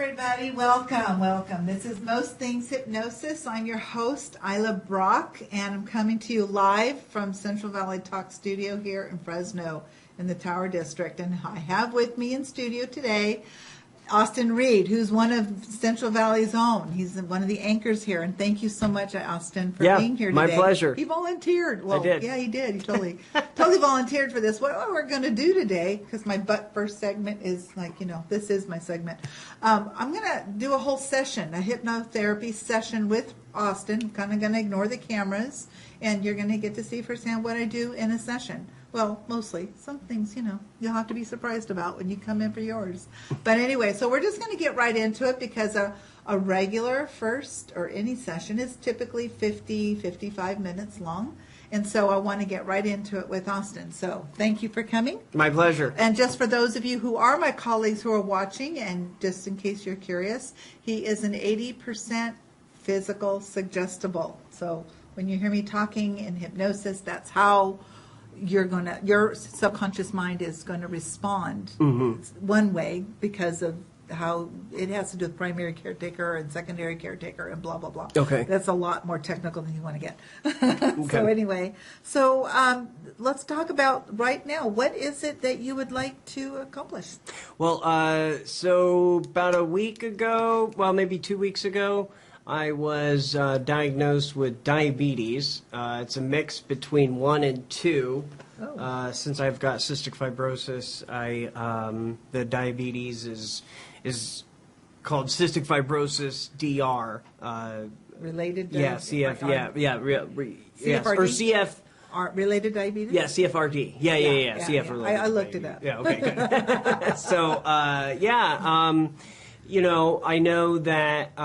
everybody. Welcome. This is Most Things Hypnosis. I'm your host, Ilah Brock, and I'm coming to you live from Central Valley Talk Studio here in Fresno in the Tower District. And I have with me in studio today Austin Reed, who's one of Central Valley's own. He's one of the anchors here. And thank you so much, Austin, for being here today. My pleasure. He volunteered. Well, I did. Yeah, he did. He totally volunteered for this. What we're going to do today, because my first segment is this is my segment. I'm going to do a whole session, a hypnotherapy session with Austin. I'm kind of going to ignore the cameras, and you're going to get to see firsthand what I do in a session. Well, mostly. Some things, you'll have to be surprised about when you come in for yours. But anyway, so we're just going to get right into it because a regular first or any session is typically 55 minutes long. And so I want to get right into it with Austin. So thank you for coming. My pleasure. And just for those of you who are my colleagues who are watching, and just in case you're curious, he is an 80% physical suggestible. So when you hear me talking in hypnosis, that's how your subconscious mind is going to respond one way because of how it has to do with primary caretaker and secondary caretaker and blah, blah, blah. Okay. That's a lot more technical than you want to get. Okay. So anyway, let's talk about right now. What is it that you would like to accomplish? Well, so about a week ago, maybe 2 weeks ago, I was diagnosed with diabetes. It's a mix between 1 and 2. Oh. Since I've got cystic fibrosis, the diabetes is called cystic fibrosis DR. Related? CF. CFRD? Or CF. Related diabetes? Yeah, CFRD. Yeah. CF related. I looked it up. Yeah. Okay. Good. So I know that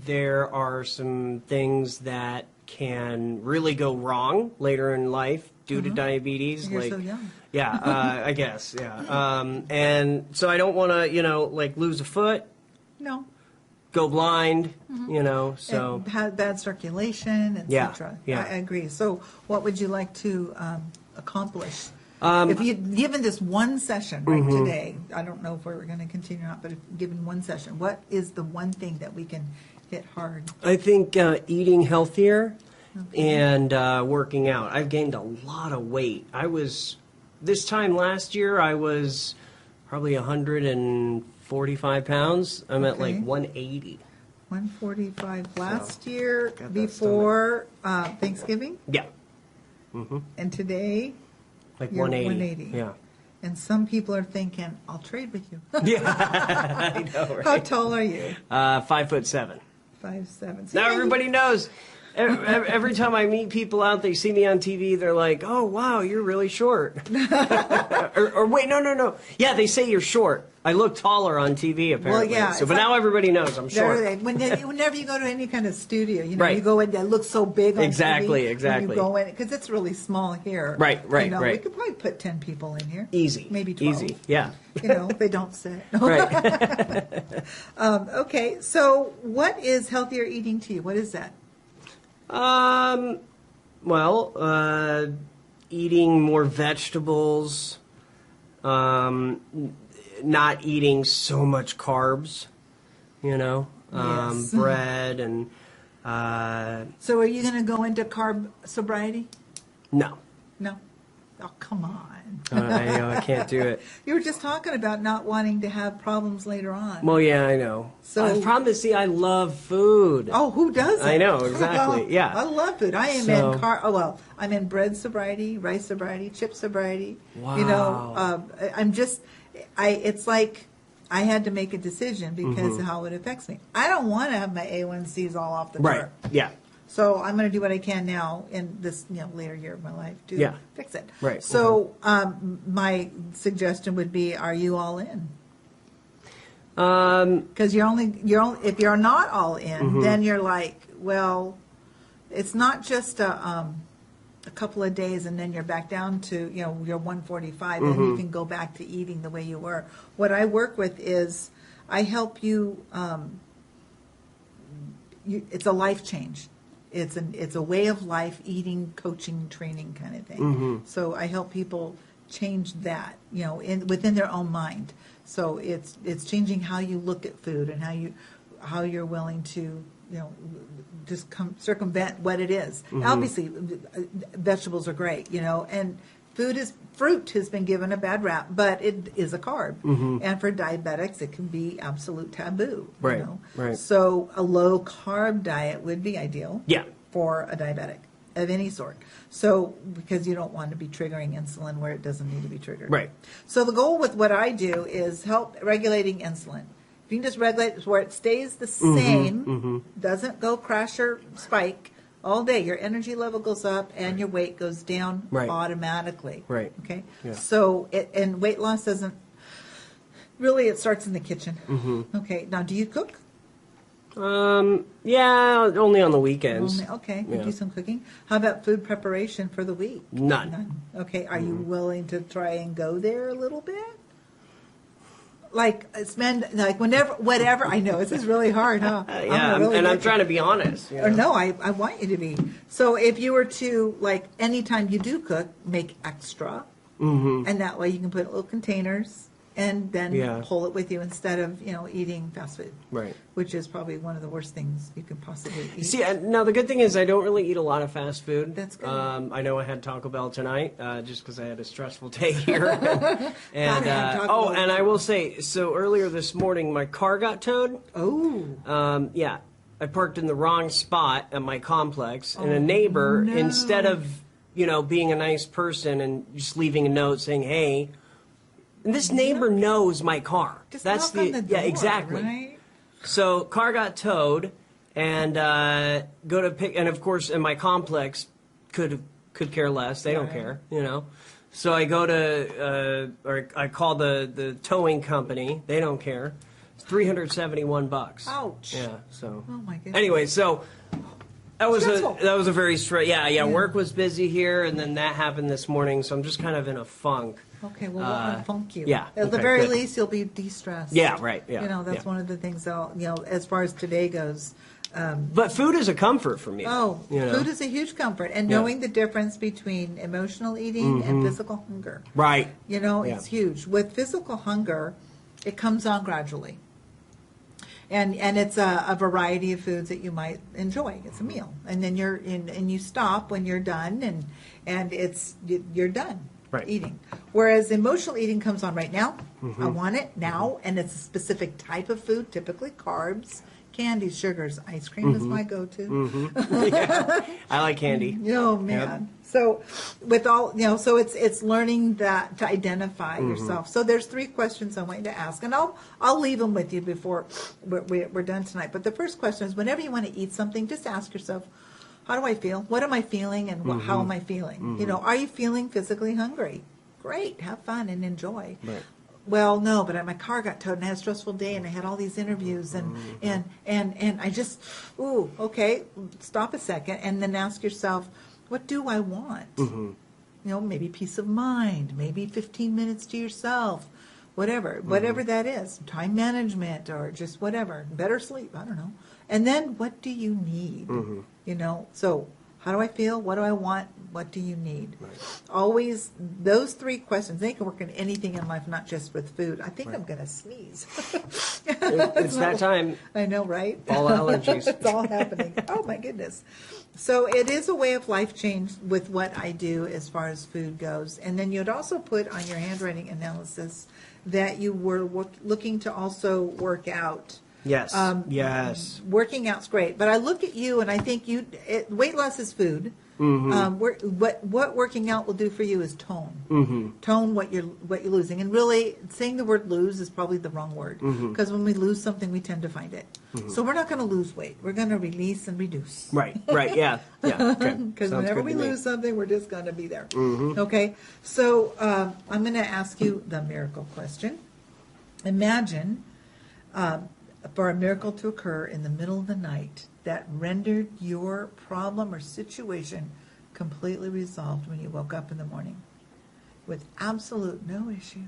there are some things that can really go wrong later in life due to diabetes. You're so young. Yeah, I guess. Yeah. And so I don't want to, lose a foot. No. Go blind. So and have bad circulation, etc. Yeah. I agree. So, what would you like to accomplish? If you'd given this one session today, I don't know if we're going to continue or not, but if given one session, what is the one thing that we can hit hard? I think eating healthier and working out. I've gained a lot of weight. This time last year, I was probably 145 pounds. I'm at 180. 145 last year before Thanksgiving? Yeah. And today? Like You're 180. Yeah. And some people are thinking, I'll trade with you. Yeah, I know, right? How tall are you? 5'7". 5'7". Now everybody knows. Every time I meet people out, they see me on TV, they're like, oh, wow, you're really short. or wait, no. Yeah, they say you're short. I look taller on TV, apparently. Well, yeah. But now everybody knows I'm short. Whenever you go to any kind of studio, right. You go in, it looks so big on TV. Exactly. When you go in, because it's really small here. Right. We could probably put 10 people in here. Easy. Maybe 12. Easy, yeah. They don't sit. Right. Okay, so what is healthier eating to you? What is that? Eating more vegetables, not eating so much carbs, Yes. bread and... So are you going to go into carb sobriety? No. No? Oh, come on. I can't do it. You were just talking about not wanting to have problems later on. Well, yeah, I know. So the problem is, I love food. Oh, who doesn't? I know, exactly. Yeah. I love food. I am I'm in bread sobriety, rice sobriety, chip sobriety. Wow. It's like I had to make a decision because of how it affects me. I don't want to have my A1Cs all off the chart. Right. Yeah. So I'm going to do what I can now in this later year of my life to fix it. Right. So my suggestion would be: are you all in? Because if you're not all in, then you're like, well, it's not just a couple of days and then you're back down to your 145 and you can go back to eating the way you were. What I work with is I help you. It's a life change. It's a way of life, eating, coaching, training kind of thing. So I help people change that, within their own mind. So it's changing how you look at food and how you're willing to, just circumvent what it is. Obviously, vegetables are great, and fruit has been given a bad rap, but it is a carb. And for diabetics, it can be absolute taboo. Right, right. So a low carb diet would be ideal. Yeah. For a diabetic of any sort. So, because you don't want to be triggering insulin where it doesn't need to be triggered. Right. So the goal with what I do is help regulating insulin. If you can just regulate where it stays the same, doesn't go crash or spike all day, your energy level goes up and your weight goes down automatically. Right. Okay. Yeah. So, and weight loss doesn't, really it starts in the kitchen. Okay. Now, do you cook? Yeah, only on the weekends. Okay, Yeah. do some cooking. How about food preparation for the week? None. Okay, are you willing to try and go there a little bit? Like spend whatever. I know this is really hard, huh? Yeah, I'm trying to be honest. Or no, I want you to be. So if you were to anytime you do cook, make extra, and that way you can put little containers. And then pull it with you instead of, eating fast food. Right. Which is probably one of the worst things you could possibly eat. See, now the good thing is I don't really eat a lot of fast food. That's good. I know I had Taco Bell tonight just because I had a stressful day here. and and I will say, so earlier this morning my car got towed. Oh. Yeah. I parked in the wrong spot at my complex, and a neighbor, instead of, being a nice person and just leaving a note saying, hey, and this neighbor knows my car. Just knock on the door, exactly. Right? So car got towed, and go to pick, and of course, in my complex, could care less. They don't care, So I go to, or I call the towing company. They don't care. It's $371. Ouch. Yeah. So. Oh my goodness. Anyway, so. That was a very straight. Yeah. Work was busy here, and then that happened this morning. So I'm just kind of in a funk. Okay, well, we'll unfunk you. Yeah. At the very least, you'll be de-stressed. Yeah, right. Yeah. That's one of the things that as far as today goes. But food is a comfort for me. Oh, food is a huge comfort, and knowing the difference between emotional eating and physical hunger. Right. It's huge. With physical hunger, it comes on gradually. And it's a variety of foods that you might enjoy. It's a meal, and then you stop when you're done, and you're done eating. Whereas emotional eating comes on right now. I want it now, and it's a specific type of food, typically carbs, candies, sugars. Ice cream is my go-to. Yeah. I like candy. Oh man. Yep. So with all so it's learning that to identify yourself. So there's 3 questions I want you to ask, and I'll leave them with you before we're done tonight. But the first question is, whenever you want to eat something, just ask yourself, how do I feel? What am I feeling, and how am I feeling? Are you feeling physically hungry? Great, have fun and enjoy. Right. Well, no, but my car got towed and I had a stressful day and I had all these interviews and I just, okay, stop a second and then ask yourself, what do I want? Maybe peace of mind, maybe 15 minutes to yourself, whatever that is, time management or just whatever, better sleep, I don't know. And then what do you need? So how do I feel? What do I want? What do you need? Right. Always those 3 questions. They can work in anything in life, not just with food. I think I'm going to sneeze. It's that time. I know, right? All allergies. It's all happening. Oh, my goodness. So it is a way of life change with what I do as far as food goes. And then you'd also put on your handwriting analysis that you were looking to also work out. Yes. Yes. Working out's great, but I look at you and I think weight loss is food. What working out will do for you is tone. Tone what you're losing, and really saying the word lose is probably the wrong word, because when we lose something, we tend to find it. So we're not going to lose weight. We're going to release and reduce. Right. Yeah. Okay. Because whenever we lose something, we're just going to be there. Okay. So I'm going to ask you the miracle question. Imagine. For a miracle to occur in the middle of the night that rendered your problem or situation completely resolved when you woke up in the morning with absolute no issue.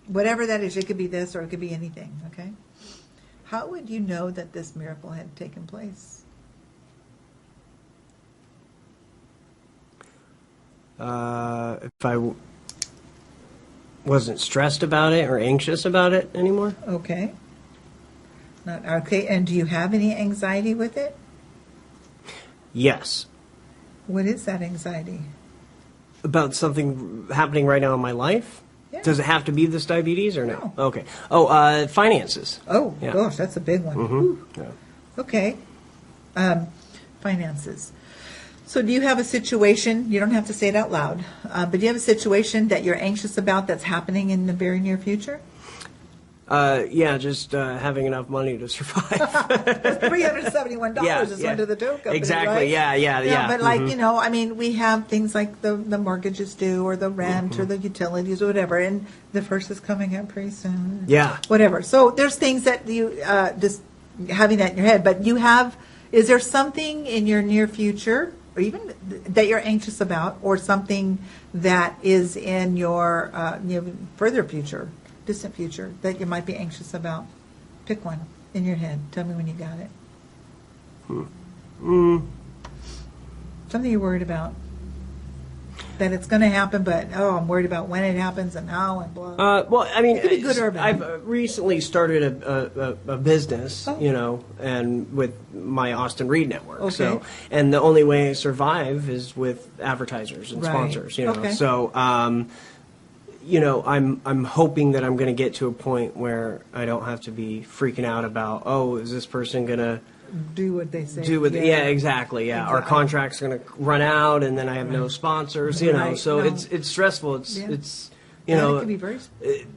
Whatever that is, it could be this or it could be anything, okay? How would you know that this miracle had taken place? If I wasn't stressed about it or anxious about it anymore. Okay. Not okay. And do you have any anxiety with it? Yes. What is that anxiety? About something happening right now in my life? Yeah. Does it have to be this diabetes or no? No. Okay. Oh, finances. Oh, Yeah. gosh, that's a big one. Whew. Yeah. Okay. Finances. So do you have a situation, you don't have to say it out loud, but do you have a situation that you're anxious about that's happening in the very near future? Yeah, just having enough money to survive. $371 Yeah, is yeah. under the tow company, Exactly, right? yeah. But like, I mean, we have things like the mortgages due or the rent or the utilities or whatever, and the first is coming up pretty soon. Yeah. Whatever. So there's things that you, just having that in your head, but is there something in your near future or even that you're anxious about or something that is in your further future, distant future, that you might be anxious about? Pick one in your head. Tell me when you got it. Something you're worried about. That it's going to happen, but I'm worried about when it happens and how and blah. Well, I mean, It could be good or bad. I've recently started a business, Oh. and with my Austin Reed network. Okay. So, and the only way I survive is with advertisers and Right. sponsors. Okay. So, I'm hoping that I'm going to get to a point where I don't have to be freaking out about, is this person going to Do what they say. yeah, exactly. Yeah, our Exactly. contract's going to run out, and then I have no sponsors. Right. So No. it's stressful. It's It can be very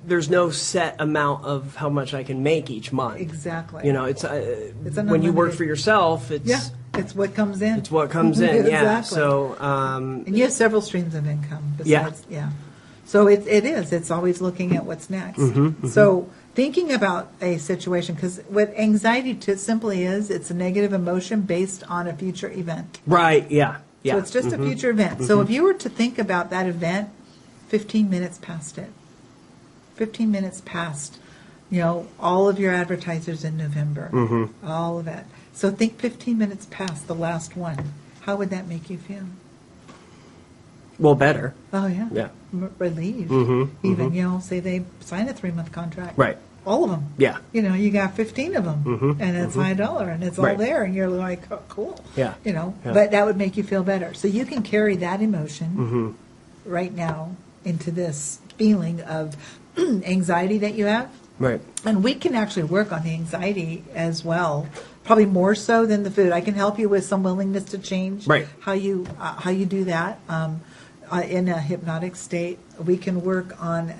there's no set amount of how much I can make each month. exactly. It's an when you work unlimited- for yourself. It's it's what comes in. it's what comes in. Yeah. Exactly. So And you have several streams of income Yeah. besides, So it's always looking at what's next. Mm-hmm, So thinking about a situation, because what anxiety simply is, it's a negative emotion based on a future event. right. Yeah. Yeah. So it's just a future event. So if you were to think about that event, 15 minutes past it, 15 minutes past, all of your advertisers in November, all of it. So think 15 minutes past the last one. How would that make you feel? Well, better. Oh, yeah. Yeah. Relieved. Even, say they sign a 3-month contract. Right. All of them. Yeah. You got 15 of them, and it's $5, and it's all Right. there, and you're like, oh, cool. Yeah. Yeah. But that would make you feel better. So you can carry that emotion right now into this feeling of anxiety that you have. Right. And we can actually work on the anxiety as well, probably more so than the food. I can help you with some willingness to change. Right. How you do that in a hypnotic state. We can work on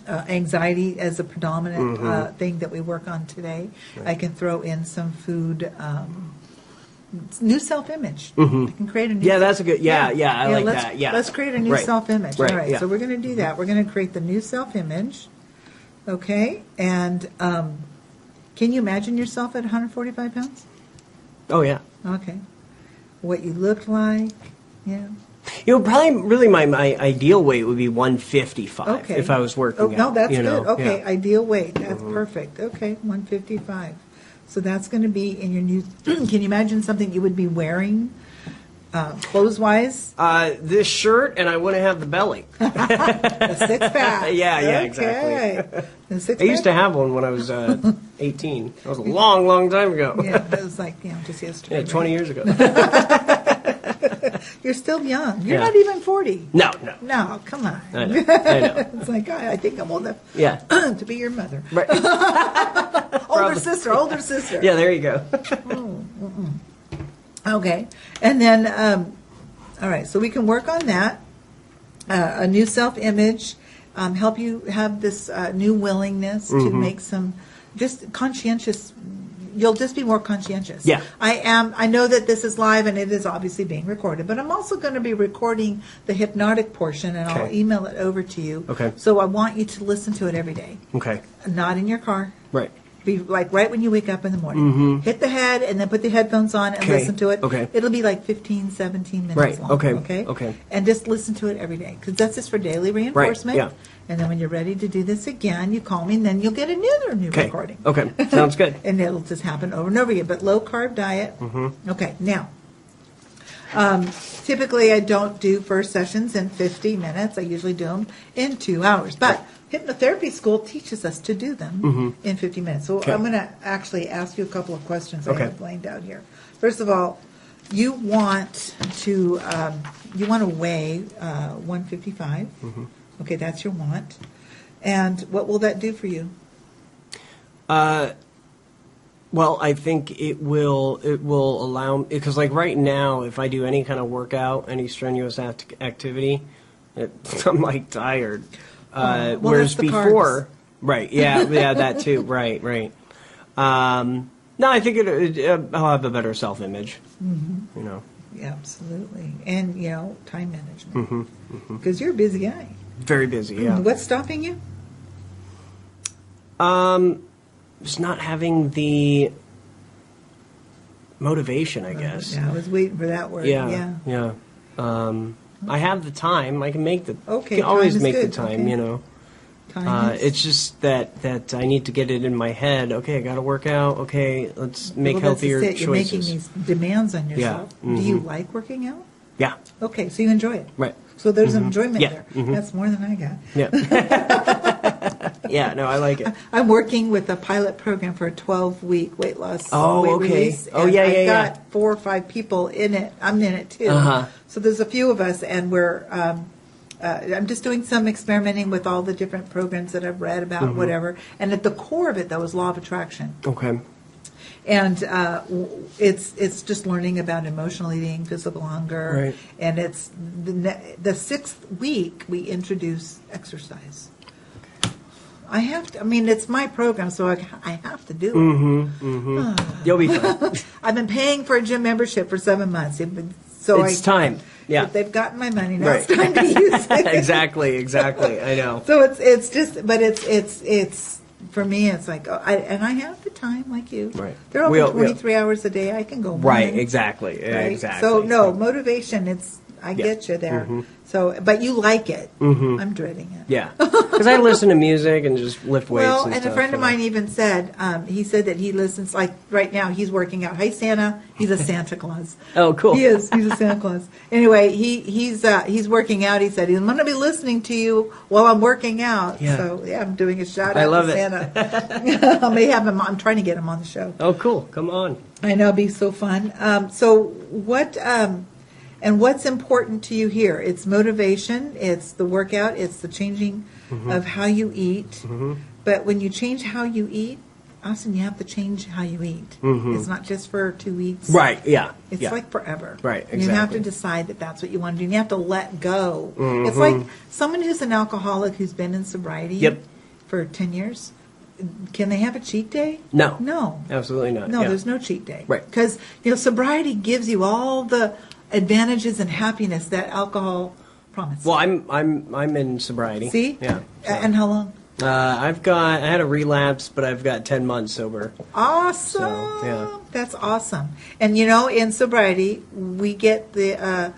anxiety as a predominant thing that we work on today. Right. I can throw in some food. New self-image. I can create a new. Yeah, that's a good. Yeah. I like let's, that. Yeah. Let's create a new Right. self-image. Right, All right. yeah. So we're going to do that. We're going to create the new self-image. Okay. And can you imagine yourself at 145 pounds? Oh yeah. Okay. What you looked like? Yeah. Probably really my ideal weight would be 155 Okay. if I was working Oh, no, out, that's good. Okay. Yeah. Ideal weight. That's perfect. Okay. 155. So that's going to be in your new. Can you imagine something you would be wearing, clothes-wise? This shirt, and I wouldn't have the belly. A six-pack. Yeah, Okay. exactly. A six-pack. I used to have one when I was 18. That was a long, long time ago. Yeah, it was like, just yesterday. Yeah, 20 years ago. You're still young. You're Yeah. not even 40. No. No, come on. I know. It's like, I think I'm old enough Yeah. to be your mother. Right. Older sister. Yeah, there you go. Okay. And then, all right, so we can work on that. A new self-image, help you have this new willingness to make some just conscientious. You'll just be more conscientious. Yeah. I know that this is live and it is obviously being recorded, but I'm also going to be recording the hypnotic portion and I'll Okay. email it over to you. Okay. So I want you to listen to it every day. Okay. Not in your car. Right. Be like right when you wake up in the morning. Hit the head and then put the headphones on and Okay. listen to it. Okay. It'll be like 15, 17 minutes Right. long. Okay. Okay. And just listen to it every day because that's just for daily reinforcement. Yeah. And then when you're ready to do this again, you call me and then you'll get another new Okay. recording. Okay. Sounds good. And it'll just happen over and over again. But low carb diet. Okay. Now, Typically, I don't do first sessions in 50 minutes. I usually do them in 2 hours. But hypnotherapy school teaches us to do them in 50 minutes. So I'm going to actually ask you a couple of questions I have laying down here. First of all, you want to weigh 155. Okay, that's your want. And what will that do for you? Well, I think it will allow, because like right now, if I do any kind of workout, any strenuous activity, I'm like tired. Well, whereas that's the before, carbs. right? Yeah, that too. Right. No, I think I'll have a better self-image. You know. Yeah, absolutely. And, time management. Because you're a busy guy. Very busy. Yeah. What's stopping you? Just not having the motivation, I guess. Yeah, I was waiting for that word. Yeah. I have the time. I can make the. Okay, can always time is make good. the time. Okay. You know. Time is- It's just that I need to get it in my head. Okay, I got to work out. Okay, let's make Well, that's healthier just it. You're making choices. these demands on yourself. Yeah. Do you like working out? Yeah. Okay, so you enjoy it. Right. So there's enjoyment Yeah. there. That's more than I got. Yeah. Yeah. No, I like it. I'm working with a pilot program for a 12-week weight loss weight okay. release. Oh, and yeah, I've yeah, got 4 or 5 people in it. I'm in it too. So there's a few of us, and we're. I'm just doing some experimenting with all the different programs that I've read about, whatever. And at the core of it, though, is law of attraction. Okay. And it's just learning about emotional eating, physical hunger, Right. and it's the 6th week we introduce exercise. I have to. I mean, it's my program, so I have to do it. You'll be fine. I've been paying for a gym membership for 7 months, so It's time. Yeah. They've gotten my money. Now Right. it's time to use it. Exactly. I know. So it's just, but it's for me. It's like, and I have the time, like you. Right. They're open 23 hours a day. I can go. Right. morning, Exactly. right? Exactly. So no motivation. I get you there. So, but you like it. I'm dreading it. Yeah. Because I listen to music and just lift weights. Well, and and stuff, a friend of mine even said, he said that he listens, like right now he's working out. Hi, Santa. He's a Santa Claus. Oh, cool. He is. He's a Santa Claus. Anyway, he's working out. He said, I'm going to be listening to you while I'm working out. Yeah. So, yeah, I'm doing a shout out I love to it. Santa. I may have him, I'm trying to get him on the show. Oh, cool. Come on. I know, it'd be so fun. So what, and what's important to you here? It's motivation, it's the workout, it's the changing of how you eat. But when you change how you eat, Austin, you have to change how you eat. It's not just for 2 weeks. Right. Yeah. It's yeah. like forever. Right, And you have exactly. to decide that that's what you want to do. And you have to let go. It's like someone who's an alcoholic who's been in sobriety Yep. for 10 years. Can they have a cheat day? No. No. Absolutely not. No, Yeah. there's no cheat day. Right. Because, sobriety gives you all the advantages and happiness that alcohol promises. Well, I'm in sobriety. See? Yeah. so. And how long? I had a relapse, but I've got 10 months sober. Awesome. So, yeah. That's awesome. And in sobriety, we get the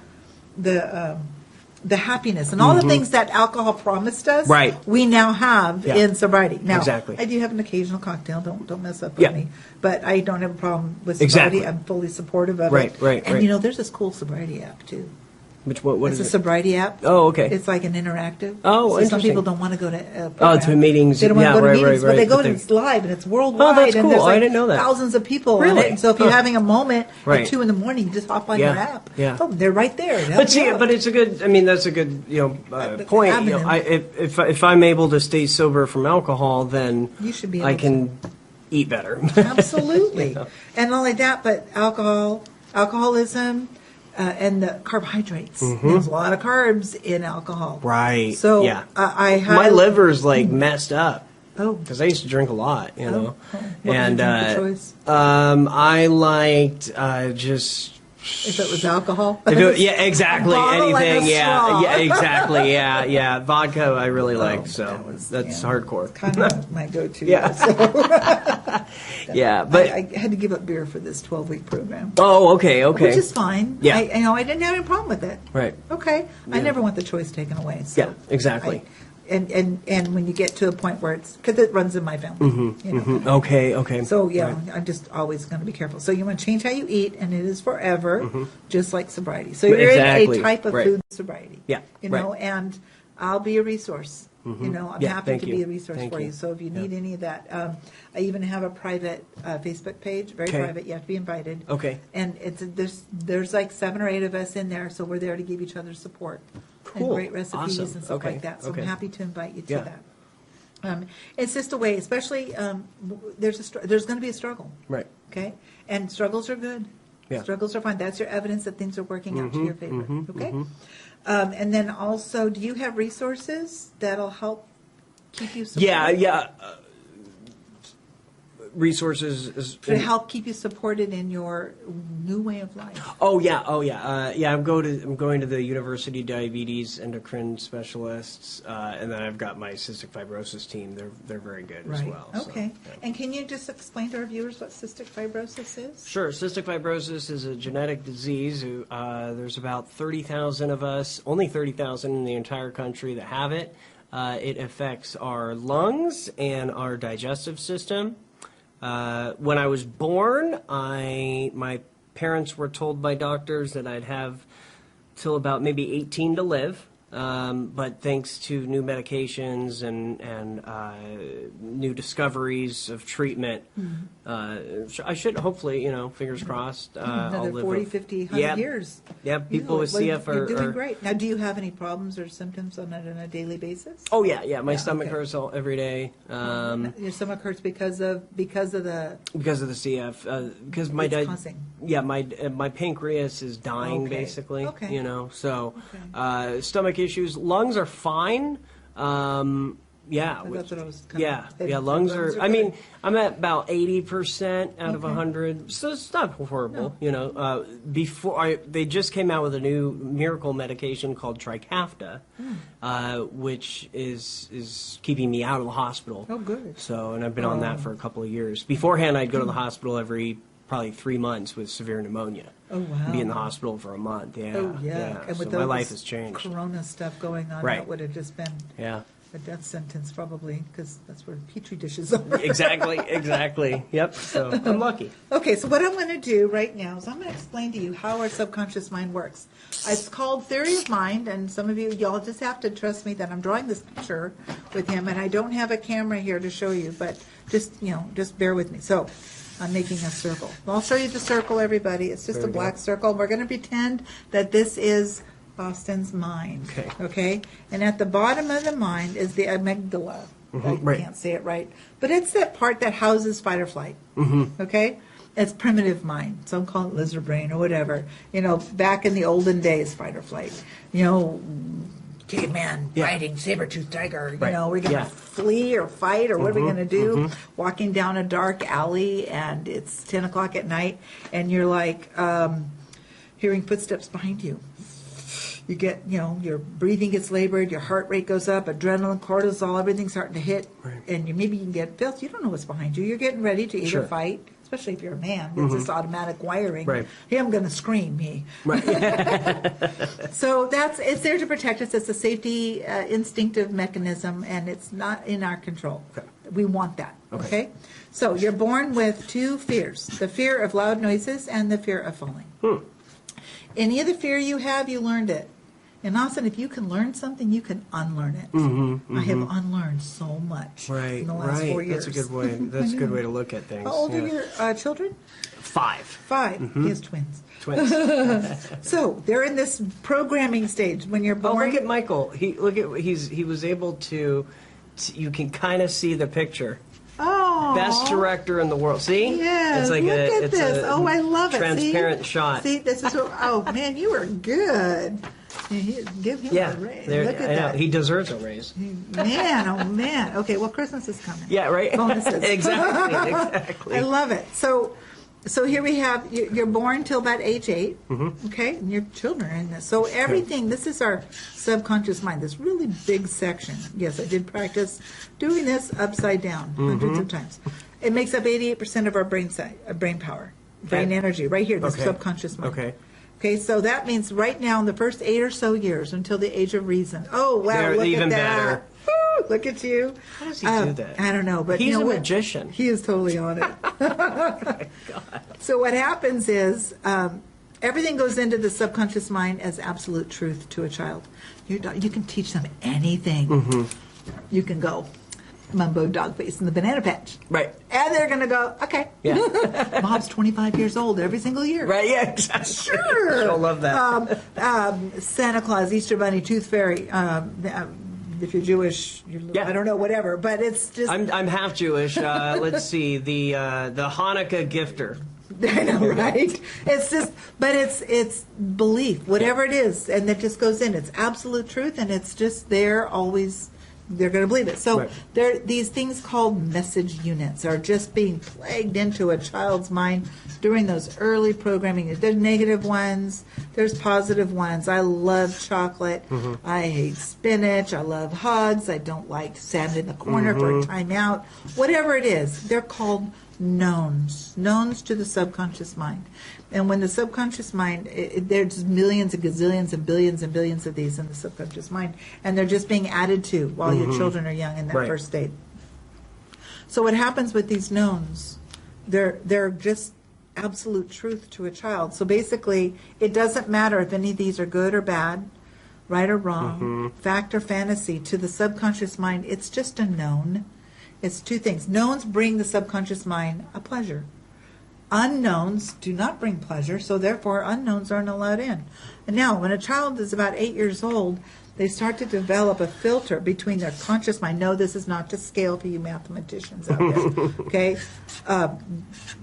happiness and all the things that alcohol promised us. Right. We now have Yeah. in sobriety. Now, Exactly. I do have an occasional cocktail. Don't mess up with Yeah. me. But I don't have a problem with sobriety. Exactly. I'm fully supportive of Right, it. right, And right. there's this cool sobriety app too. What It's is a it? sobriety app. Oh, okay. It's like an interactive. Oh, so some interesting. people don't want to go to to program. meetings. They don't want Yeah, to go to right, meetings, right, but they right. go But to they- it's live and it's worldwide. that's and cool. there's I like didn't know that. thousands of people Really? in it. And so if you're Huh. having a moment Right. at 2 in the morning, you just hop on Yeah, your app. yeah. Oh, they're right there. to help But you see, out. but it's a good. I mean, that's a good point. avenue. If I'm able to stay sober from alcohol, then You should be I able can eat better. Absolutely. Yeah. And not only that, but alcoholism, and the carbohydrates. There's a lot of carbs in alcohol. Right. So yeah. I have My liver's like messed up Oh. because I used to drink a lot. You know. Oh. What And was your drink of choice? I liked just. If it was alcohol. Yeah, exactly. A bottle like a Anything. straw. Yeah, exactly. Yeah. Vodka, I really like. Oh, So that's yeah. hardcore. Kind of my go-to. Yeah. So. Yeah, but I had to give up beer for this 12-week program. oh, okay. Which is fine. Yeah. I didn't have any problem with it. Right. Okay. I Yeah. never want the choice taken away. So Yeah, exactly. and when you get to a point where because it runs in my family. Okay. So yeah, Right. I'm just always going to be careful. So you want to change how you eat, and it is forever, just like sobriety. So you're Exactly. in a type of Right. food sobriety. Yeah, You know, right. and I'll be a resource. You know, I'm Yeah, happy thank to you. be a resource Thank for you. you. So if you need Yeah. any of that, I even have a private Facebook page, very Okay. private. You have to be invited. Okay. And there's like 7 or 8 of us in there, so we're there to give each other support. Cool. And great recipes Awesome. and stuff Okay. like that. So Okay. I'm happy to invite you to Yeah. that. It's just a way, especially there's going to be a struggle. Right. Okay, and struggles are good. Yeah. Struggles are fine. That's your evidence that things are working out to your favor. Okay, and then also, do you have resources that'll help keep you supported? Yeah. Resources is To help keep you supported in your new way of life. Oh yeah. I'm going to the University Diabetes Endocrine Specialists, and then I've got my cystic fibrosis team. They're very good as well. so, Okay. yeah. And can you just explain to our viewers what cystic fibrosis is? Sure. Cystic fibrosis is a genetic disease. There's about 30,000 of us, only 30,000 in the entire country that have it. It affects our lungs and our digestive system. When I was born, my parents were told by doctors that I'd have till about maybe 18 to live. But thanks to new medications and new discoveries of treatment, I should hopefully, fingers crossed, I'll Another live 40, 50, 100 Yeah. years. Yeah, people with CF You're doing are great. Now, do you have any problems or symptoms on a daily basis? Oh yeah. My stomach okay. hurts every day. Your stomach hurts because of the Because of the CF, because my It's causing. my pancreas is dying Okay. basically. Okay. So Okay. stomach issues, lungs are fine. Yeah, That's what I was kind yeah, of yeah. Lungs are. good. I mean, I'm at about 80% out of Okay. 100, so it's not horrible. They just came out with a new miracle medication called Trikafta, which is keeping me out of the hospital. Oh, good. So, and I've been on that for a couple of years. Beforehand, I'd go to the hospital every probably 3 months with severe pneumonia. Oh, wow. Be in the hospital for a month. Yeah. Oh, Yeah. And with So my all life this has changed. Corona stuff going on, Right. that would have just been Yeah. a death sentence probably, because that's where Petri dishes are. Exactly. Yep. So I'm lucky. Okay, so what I'm going to do right now is I'm going to explain to you how our subconscious mind works. It's called theory of mind, and some of y'all just have to trust me that I'm drawing this picture with him, and I don't have a camera here to show you, but just bear with me. So I'm making a circle. I'll show you the circle, everybody. It's just There a we go. black circle. We're going to pretend that this is Austin's mind. Okay. Okay? And at the bottom of the mind is the amygdala. I right. can't say it right. But it's that part that houses fight or flight. Okay? It's primitive mind. Some call it lizard brain or whatever. Back in the olden days, fight or flight. Caveman fighting saber-toothed tiger. Right. We're going to Yeah. flee or fight, or what are we going to do? Walking down a dark alley, and it's 10 o'clock at night, and you're like hearing footsteps behind you. You get, your breathing gets labored, your heart rate goes up, adrenaline, cortisol, everything's starting to hit, Right. and maybe you can get felt. You don't know what's behind you. You're getting ready to either Sure. fight, especially if you're a man. It's this automatic wiring. Right. Hey, I'm going to scream, me. Right. So it's there to protect us. It's a safety instinctive mechanism, and it's not in our control. Okay. We want that. Okay. So you're born with 2 fears: the fear of loud noises and the fear of falling. Any of the fear you have, you learned it. And Austin, if you can learn something, you can unlearn it. I have unlearned so much Right. in the last 4 years. That's a good way. That's a good way to look at things. How old yeah. are your children? 5 5. He has twins. twins. So they're in this programming stage when you're Oh, born. look at Michael. He was able to. You can kind of see the picture. Oh, Best director in the world. See? Yes, It's like look at it's this. a Oh, I love it. transparent shot. See, this is what, oh man, you are good. Give him Yeah, a raise. there, Look at I know. that. He deserves a raise. Man, oh man. Okay, well, Christmas is coming. Yeah, right. Bonuses. Exactly. I love it. So here we have, you're born till about age 8, okay? And your children are in this. So everything, this is our subconscious mind, this really big section. Yes, I did practice doing this upside down hundreds of times. It makes up 88% of our brain power, brain energy, right here, this Okay. subconscious mind. Okay. Okay, so that means right now in the first 8 or so years until the age of reason. Oh, wow, They're look even at that. better. Look at you. How does he do that? I don't know, but he's you know a what? magician. He is totally on it. God. So what happens is everything goes into the subconscious mind as absolute truth to a child. You can teach them anything. You can go Mumbo Dog Face in the Banana Patch. Right. And they're going to go, okay. Yeah. Mom's 25 years old every single year. Right, yeah, exactly. Sure. She'll love that. Santa Claus, Easter Bunny, Tooth Fairy. If you're Jewish, I don't know, whatever. But it's just... I'm half Jewish. Let's see, the Hanukkah gifter. I know, right? It's just, but it's belief, whatever it is, and it just goes in. It's absolute truth, and it's just there always. They're going to believe it. So these things called message units are just being plagued into a child's mind during those early programming. There's negative ones. There's positive ones. I love chocolate. I hate spinach. I love hugs. I don't like sand in the corner for a timeout. Whatever it is, they're called knowns to the subconscious mind. And when the subconscious mind, there's millions and gazillions and billions of these in the subconscious mind, and they're just being added to while your children are young in that first state. So what happens with these knowns, they're just absolute truth to a child. So basically, it doesn't matter if any of these are good or bad, right or wrong, fact or fantasy. To the subconscious mind, it's just a known. It's two things. Knowns bring the subconscious mind a pleasure. Unknowns do not bring pleasure, so therefore unknowns aren't allowed in. And now, when a child is about 8 years old, they start to develop a filter between their conscious mind. No, this is not to scale for you mathematicians out there. Okay?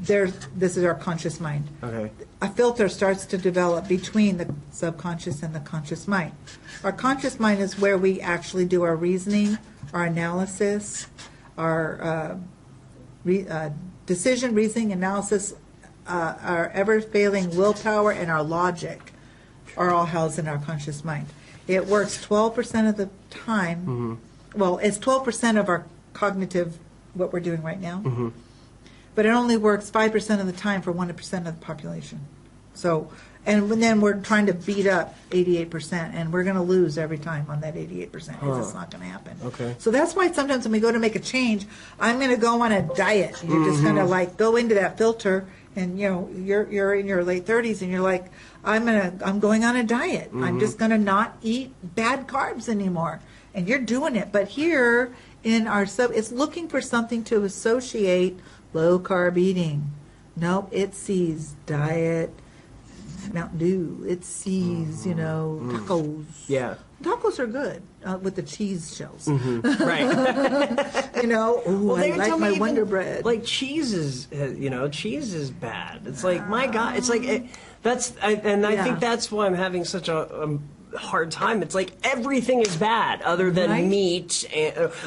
This is our conscious mind. Okay. A filter starts to develop between the subconscious and the conscious mind. Our conscious mind is where we actually do our reasoning, our analysis, our decision, reasoning, analysis, our ever-failing willpower, and our logic are all housed in our conscious mind. It works 12% of the time. Well, it's 12% of our cognitive, what we're doing right now. But it only works 5% of the time for 1% of the population. So, and then we're trying to beat up 88%, and we're going to lose every time on that 88%. It's not going to happen. Okay. So that's why sometimes when we go to make a change, I'm going to go on a diet. And you're just going to like go into that filter, and you know you're in your late 30s, and you're like, I'm going on a diet. I'm just going to not eat bad carbs anymore, and you're doing it. But here in our it's looking for something to associate low carb eating. Nope, it sees diet. Mountain Dew. It sees, tacos. Yeah. Tacos are good with the cheese shells. Right. I like my Wonder Bread. Like cheese is, cheese is bad. It's like, my God, it's like, I think that's why I'm having such a hard time. It's like everything is bad other than meat,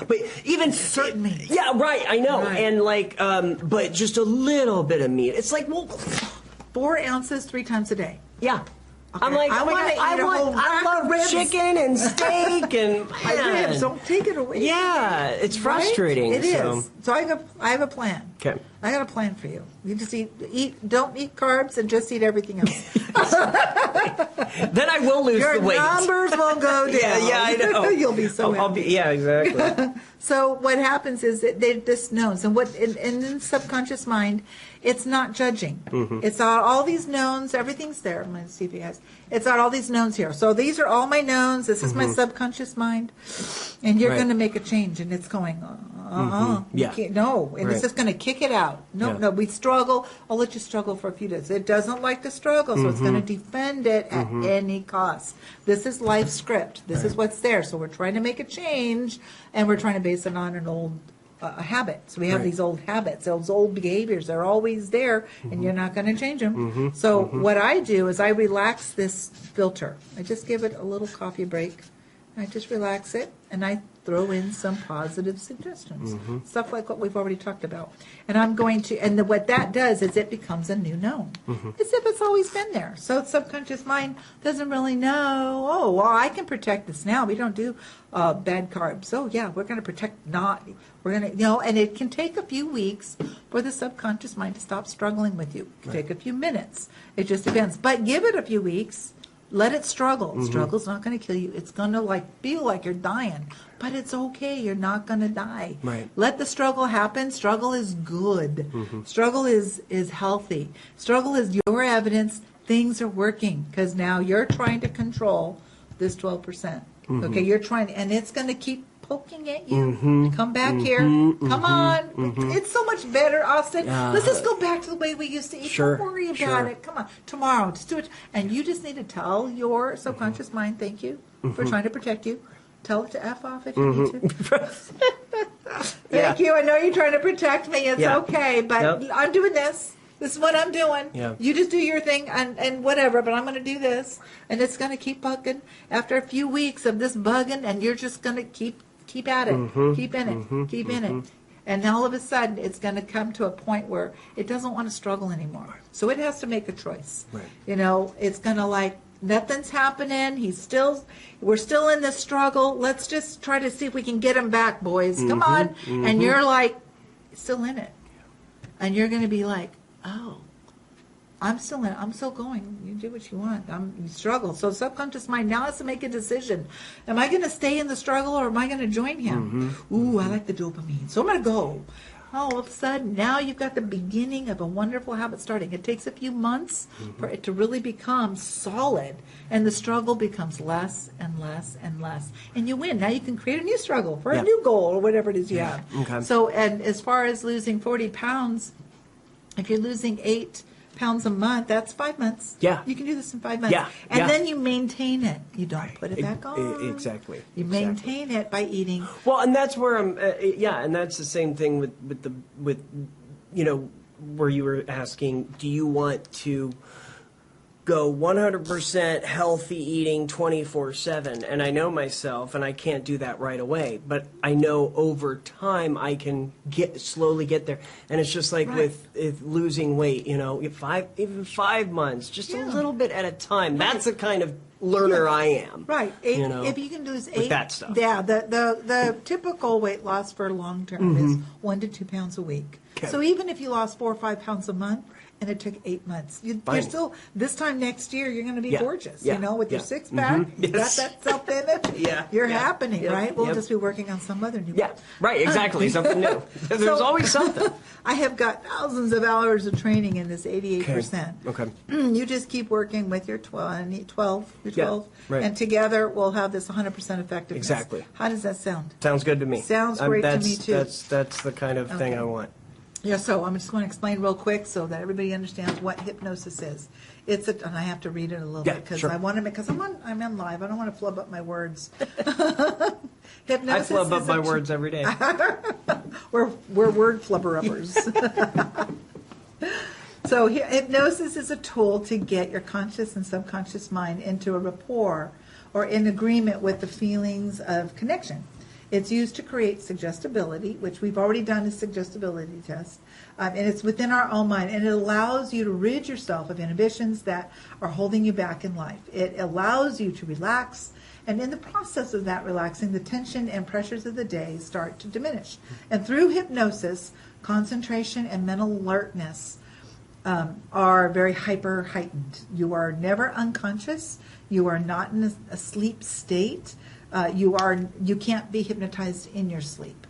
but even certain meat. Yeah, right. I know, right. And like, but just a little bit of meat. It's like, well, 4 ounces 3 times a day. Yeah. Okay. I'm like, I love ribs. chicken and steak and ribs. Don't take it away. Yeah, it's frustrating. Right? It is. So I have a plan. Okay. I got a plan for you. You just don't eat carbs and just eat everything else. Then I will lose the weight. Your numbers will go down. Yeah, I know. You'll be so happy. Yeah, exactly. So what happens is that they just knowns, and what in the subconscious mind, it's not judging. It's all these knowns. Everything's there. I'm going to see if you guys. It's all these knowns here. So these are all my knowns. This is my subconscious mind, and you're going to make a change, and it's going. Yeah. No, and it's just going to kick it out. No, we struggle. I'll let you struggle for a few days. It doesn't like to struggle, so it's going to defend it at any cost. This is life script. This is what's there. So we're trying to make a change, and we're trying to base it on an old habit. So we have these old habits, those old behaviors. They're always there, and you're not going to change them. So what I do is I relax this filter. I just give it a little coffee break. I just relax it, and I throw in some positive suggestions, stuff like what we've already talked about. And I'm going to, and what that does is it becomes a new known. As if it's always been there. So subconscious mind doesn't really know, oh, well, I can protect this now. We don't do bad carbs. So yeah, we're going to protect we're going to, and it can take a few weeks for the subconscious mind to stop struggling with you. It can take a few minutes. It just depends. But give it a few weeks. Let it struggle. Struggle's not going to kill you. It's going to feel like you're dying, but it's okay. You're not going to die. Right. Let the struggle happen. Struggle is good. Struggle is healthy. Struggle is your evidence. Things are working because now you're trying to control this 12%. Okay, you're trying, and it's going to keep poking at you. Come back here. Come on. It's so much better, Austin. Let's just go back to the way we used to eat. Sure, Don't worry about it. Come on. Tomorrow, just do it. And you just need to tell your subconscious mind, thank you for trying to protect you. Tell it to F off if you need to. Thank you. I know you're trying to protect me. It's okay, but I'm doing this. This is what I'm doing. Yeah. You just do your thing and whatever, but I'm going to do this. And it's going to keep bugging. After a few weeks of this bugging, and you're just going to keep at it. Keep in it. Keep in it. And all of a sudden, it's going to come to a point where it doesn't want to struggle anymore. So it has to make a choice. Right. It's going to nothing's happening. We're still in this struggle. Let's just try to see if we can get him back, boys. Come on. And you're still in it. And you're going to be like, oh, I'm still in it. I'm still going. You do what you want. You struggle. So subconscious mind now has to make a decision. Am I going to stay in the struggle or am I going to join him? Ooh, I like the dopamine. So I'm going to go. All of a sudden, now you've got the beginning of a wonderful habit starting. It takes a few months for it to really become solid, and the struggle becomes less and less and less. And you win. Now you can create a new struggle for a new goal or whatever it is you have. Okay. So, and as far as losing 40 pounds, if you're losing 8 pounds a month, that's 5 months. Yeah. You can do this in 5 months. Yeah. And then you maintain it. You don't put it back on. Exactly. You maintain it by eating. Well, and that's where I'm. And that's the same thing with where you were asking, do you want to go 100% healthy eating 24/7? And I know myself, and I can't do that right away, but I know over time I can slowly get there. And it's just like with losing weight, even 5 months, just a little bit at a time. That's the kind of learner I am. Right. If you can lose 8, with that stuff. Yeah. The typical weight loss for long term is 1 to 2 pounds a week. Okay. So even if you lost 4 or 5 pounds a month, and it took 8 months. You're still, this time next year, you're going to be gorgeous, with your six pack. You got that self-image. You're happening, right? We'll just be working on some other new one. Right, exactly, something new. There's always something. I have got thousands of hours of training in this 88%. Okay. You just keep working with your 12, right. and together we'll have this 100% effectiveness. Exactly. How does that sound? Sounds good to me. Sounds great to me, too. That's the kind of thing I want. Yeah, so I'm just going to explain real quick so that everybody understands what hypnosis is. And I have to read it a little bit because I want to because I'm in live. I don't want to flub up my words. Hypnosis. I flub up my words every day. We're word flubber uppers. So hypnosis is a tool to get your conscious and subconscious mind into a rapport or in agreement with the feelings of connection. It's used to create suggestibility, which we've already done a suggestibility test, and it's within our own mind, and it allows you to rid yourself of inhibitions that are holding you back in life. It allows you to relax, and in the process of that relaxing, the tension and pressures of the day start to diminish. And through hypnosis, concentration and mental alertness are very heightened. You are never unconscious. You are not in a sleep state. You can't be hypnotized in your sleep.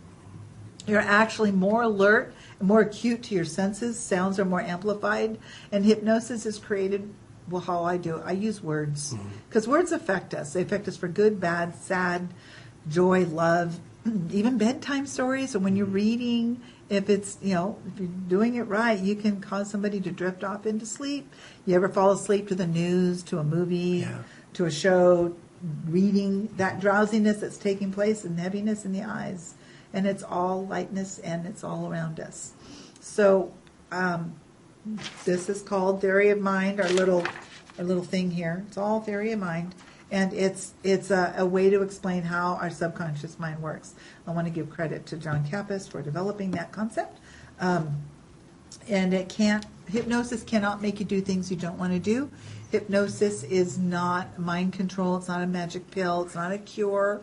You're actually more alert, more acute to your senses. Sounds are more amplified, and hypnosis is created. Well, how I do it, I use words because words affect us. They affect us for good, bad, sad, joy, love, even bedtime stories. And when you're reading, if you're doing it right, you can cause somebody to drift off into sleep. You ever fall asleep to the news, to a movie, to a show? Reading, that drowsiness that's taking place and heaviness in the eyes, and it's all lightness and it's all around us. So this is called theory of mind, our little thing here. It's all theory of mind, and it's a way to explain how our subconscious mind works. I want to give credit to John Kappas for developing that concept. And hypnosis cannot make you do things you don't want to do. Hypnosis is not mind control. It's not a magic pill. It's not a cure.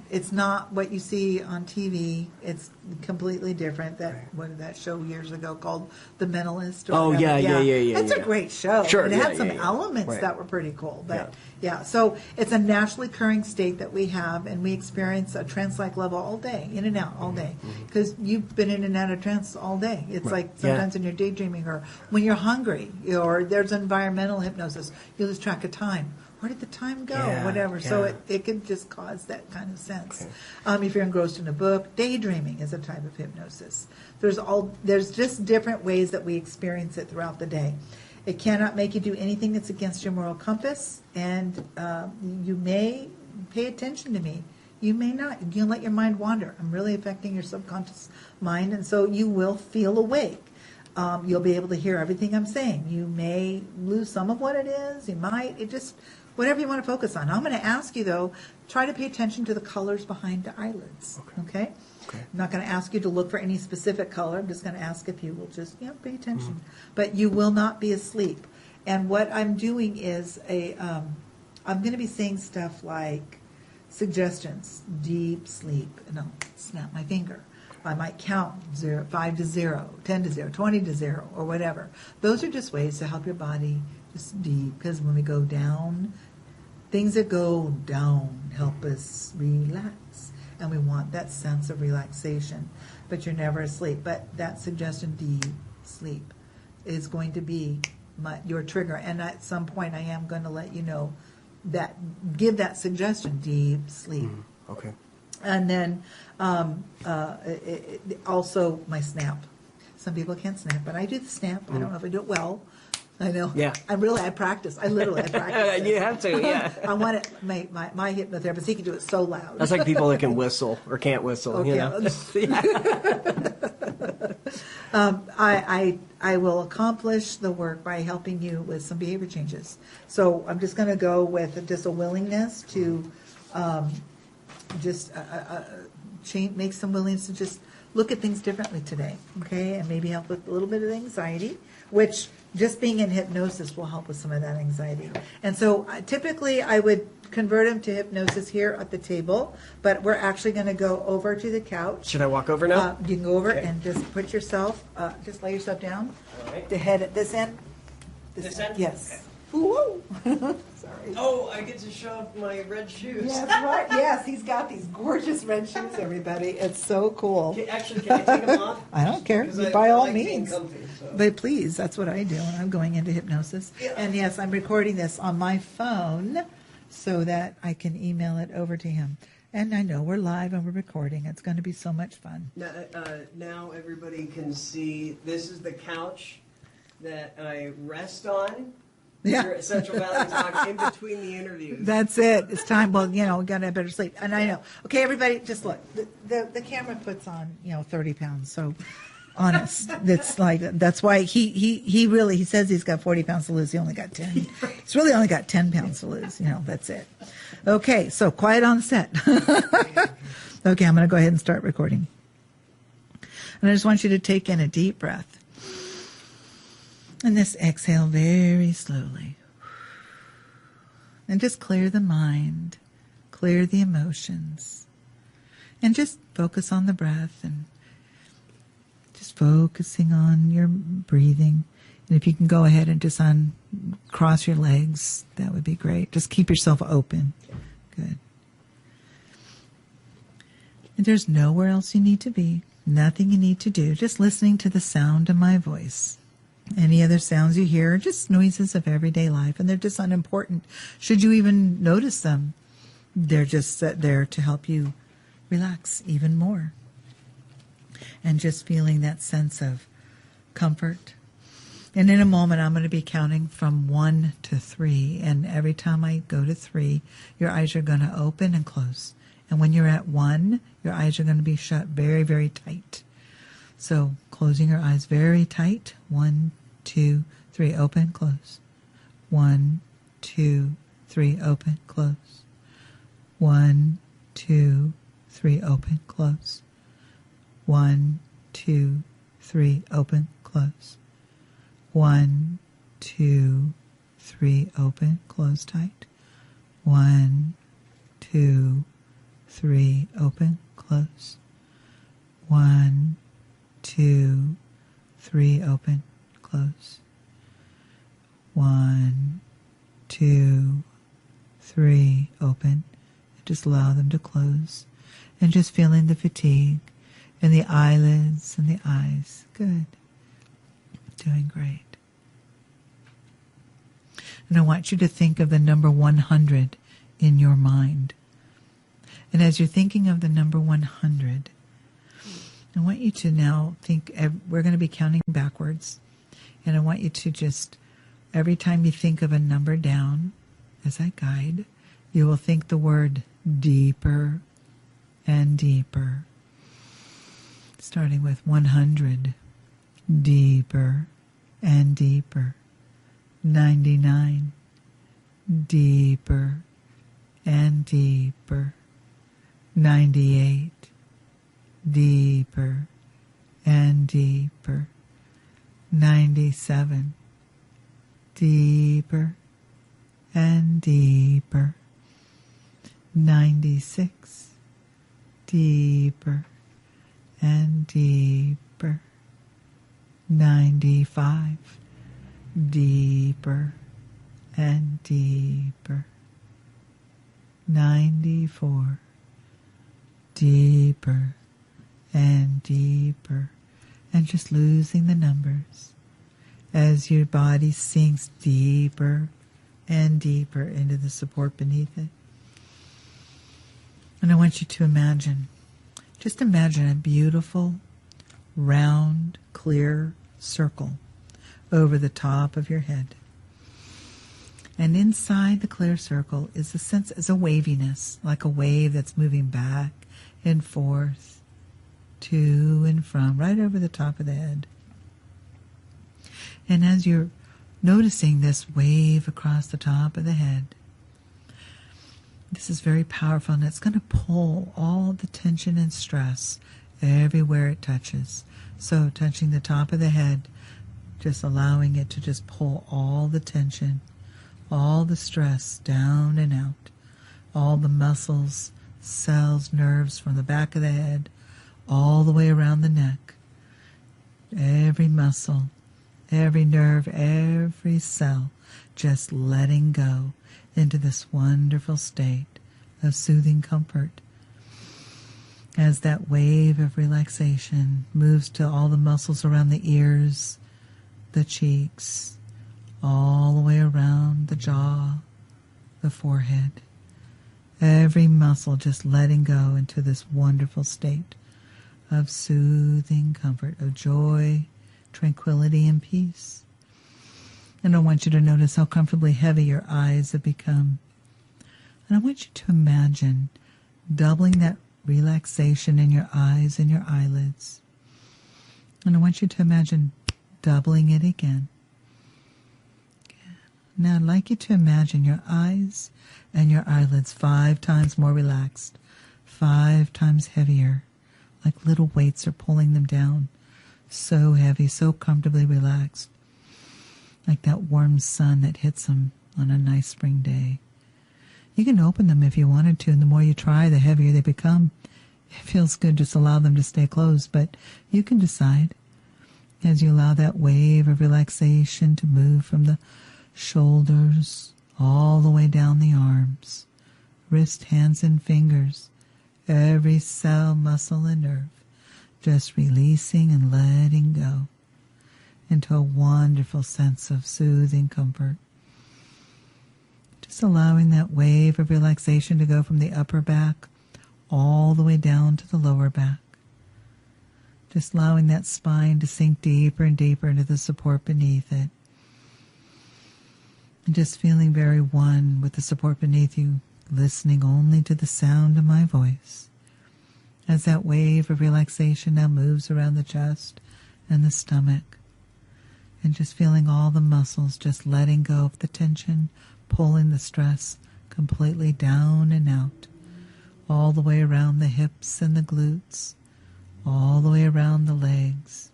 It's not what you see on TV. It's completely different. What did that show years ago called The Mentalist? Oh, whatever? yeah. It's a great show. Sure, It had some yeah. elements Right. that were pretty cool. But so it's a naturally occurring state that we have, and we experience a trance-like level all day, in and out all day. Because you've been in and out of trance all day. It's like sometimes when you're daydreaming or when you're hungry, or there's environmental hypnosis, you lose track of time. Where did the time go? Whatever. So it can just cause that kind of sense. Okay. If you're engrossed in a book, daydreaming is a type of hypnosis. There's just different ways that we experience it throughout the day. It cannot make you do anything that's against your moral compass, and you may pay attention to me. You may not. You can let your mind wander. I'm really affecting your subconscious mind, and so you will feel awake. You'll be able to hear everything I'm saying. You may lose some of what it is. You might. It just, whatever you want to focus on. I'm going to ask you, though, try to pay attention to the colors behind the eyelids. Okay? I'm not going to ask you to look for any specific color. I'm just going to ask if you will just, pay attention. But you will not be asleep. And what I'm doing is I'm going to be saying stuff like suggestions, deep sleep, and I'll snap my finger. I might count 5 to 0, 10 to 0, 20 to 0, or whatever. Those are just ways to help your body just deep, because when we go down, things that go down help us relax, and we want that sense of relaxation. But you're never asleep. But that suggestion, deep sleep, is going to be your trigger. And at some point, I am going to let you know that, give that suggestion, deep sleep. Okay. And then also my snap. Some people can't snap, but I do the snap. I don't know if I do it well. I know. Yeah. I practice. I literally practice. You have to, yeah. I want it. My hypnotherapist, he can do it so loud. That's like people that can whistle or can't whistle. Okay. You know? I will accomplish the work by helping you with some behavior changes. So I'm just going to go with just a willingness to make some willingness to just look at things differently today, okay? And maybe help with a little bit of anxiety, which just being in hypnosis will help with some of that anxiety. And so typically I would convert them to hypnosis here at the table, but we're actually going to go over to the couch. Should I walk over now? You can go over Okay. and just put yourself, just lay yourself down. All right. The head at this end. This end? Yes. Ooh. Sorry. Oh, I get to show off my red shoes. Yes, right. Yes, he's got these gorgeous red shoes, everybody. It's so cool. Actually, can I take them off? I don't care. 'Cause By I all like being means. comfy, so. But please, that's what I do when I'm going into hypnosis. Yeah. And yes, I'm recording this on my phone so that I can email it over to him. And I know we're live and we're recording. It's going to be so much fun. Now everybody can see this is the couch that I rest on. Yeah. Here at Central Valley Talk in between the interviews. That's it. It's time. Well, we got to have better sleep. And I know. Okay, everybody, just look. The camera puts on, 30 pounds. So, honest. That's why he really says he's got 40 pounds to lose. He only got 10. He's really only got 10 pounds to lose. That's it. Okay, so quiet on set. Okay, I'm going to go ahead and start recording. And I just want you to take in a deep breath. And just exhale very slowly. And just clear the mind, clear the emotions, and just focus on the breath and just focusing on your breathing. And if you can go ahead and just cross your legs, that would be great. Just keep yourself open. Good. And there's nowhere else you need to be, nothing you need to do, just listening to the sound of my voice. Any other sounds you hear are just noises of everyday life, and they're just unimportant. Should you even notice them, they're just there to help you relax even more. And just feeling that sense of comfort. And in a moment, I'm going to be counting from 1 to 3. And every time I go to 3, your eyes are going to open and close. And when you're at 1, your eyes are going to be shut very, very tight. So closing your eyes very tight. 1, 2, 3, open, close. 1, 2, 3, open, close. 1, 2, 3, open, close. 1, 2, 3, open, close. 1, 2, 3, open, close tight. 1, 2, 3, open, close. 1, 2, 3, open, close. 1, 2, 3, open. Just allow them to close. And just feeling the fatigue in the eyelids and the eyes. Good. Doing great. And I want you to think of the number 100 in your mind. And as you're thinking of the number 100, I want you to now think, we're going to be counting backwards. And I want you to just, every time you think of a number down, as I guide, you will think the word deeper and deeper. Starting with 100, deeper and deeper. 99, deeper and deeper. 98, deeper and deeper. 97, deeper and deeper. 96, deeper and deeper. 95, deeper and deeper. 94, deeper and deeper. And just losing the numbers as your body sinks deeper and deeper into the support beneath it. And I want you to imagine, just imagine a beautiful, round, clear circle over the top of your head. And inside the clear circle is a sense, is a waviness, like a wave that's moving back and forth, to and from, right over the top of the head. And as you're noticing this wave across the top of the head, this is very powerful, and it's going to pull all the tension and stress everywhere it touches. So touching the top of the head, just allowing it to just pull all the tension, all the stress down and out, all the muscles, cells, nerves from the back of the head, all the way around the neck. Every muscle, every nerve, every cell, just letting go into this wonderful state of soothing comfort. As that wave of relaxation moves to all the muscles around the ears, the cheeks, all the way around the jaw, the forehead. Every muscle just letting go into this wonderful state of soothing comfort, of joy, tranquility, and peace. And I want you to notice how comfortably heavy your eyes have become. And I want you to imagine doubling that relaxation in your eyes and your eyelids. And I want you to imagine doubling it again. Now I'd like you to imagine your eyes and your eyelids 5 times more relaxed, 5 times heavier, like little weights are pulling them down. So heavy, so comfortably relaxed, like that warm sun that hits them on a nice spring day. You can open them if you wanted to, and the more you try, the heavier they become. It feels good, just allow them to stay closed, but you can decide as you allow that wave of relaxation to move from the shoulders all the way down the arms, wrist, hands, and fingers, every cell, muscle, and nerve, just releasing and letting go into a wonderful sense of soothing comfort. Just allowing that wave of relaxation to go from the upper back all the way down to the lower back. Just allowing that spine to sink deeper and deeper into the support beneath it. And just feeling very one with the support beneath you, listening only to the sound of my voice. As that wave of relaxation now moves around the chest and the stomach. And just feeling all the muscles just letting go of the tension, pulling the stress completely down and out. All the way around the hips and the glutes. All the way around the legs,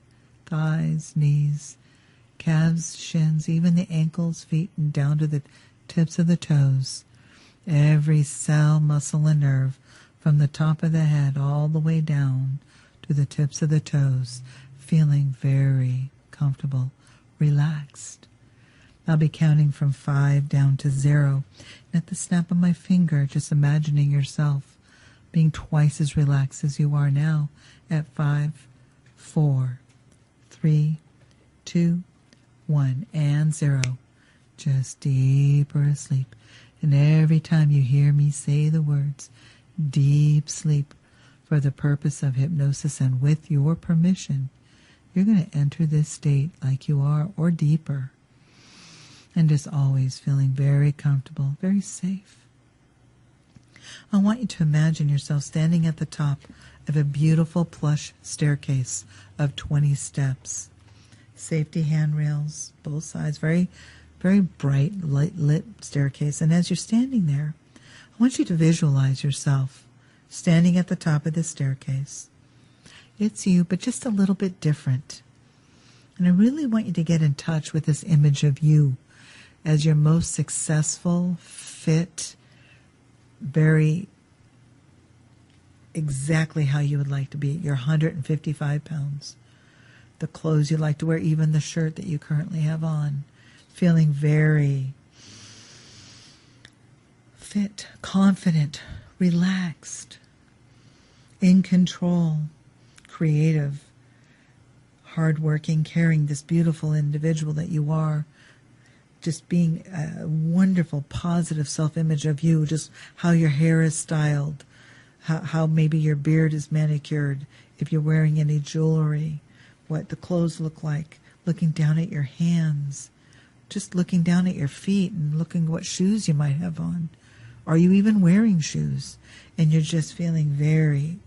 thighs, knees, calves, shins, even the ankles, feet, and down to the tips of the toes. Every cell, muscle, and nerve from the top of the head all the way down to the tips of the toes, feeling very comfortable, relaxed. I'll be counting from 5 down to 0. And at the snap of my finger, just imagining yourself being twice as relaxed as you are now at 5, 4, 3, 2, 1, and 0. Just deeper asleep. And every time you hear me say the words, deep sleep, for the purpose of hypnosis and with your permission, you're going to enter this state like you are or deeper. And just always feeling very comfortable, very safe. I want you to imagine yourself standing at the top of a beautiful plush staircase of 20 steps. Safety handrails, both sides, very, very bright, lit staircase. And as you're standing there, I want you to visualize yourself standing at the top of the staircase. It's you, but just a little bit different. And I really want you to get in touch with this image of you as your most successful, fit, very exactly how you would like to be. You're 155 pounds. The clothes you like to wear, even the shirt that you currently have on. Feeling very fit, confident, relaxed, in control, creative, hardworking, caring, this beautiful individual that you are. Just being a wonderful, positive self-image of you, just how your hair is styled, how maybe your beard is manicured, if you're wearing any jewelry, what the clothes look like, looking down at your hands, just looking down at your feet and looking what shoes you might have on. Are you even wearing shoes? And you're just feeling very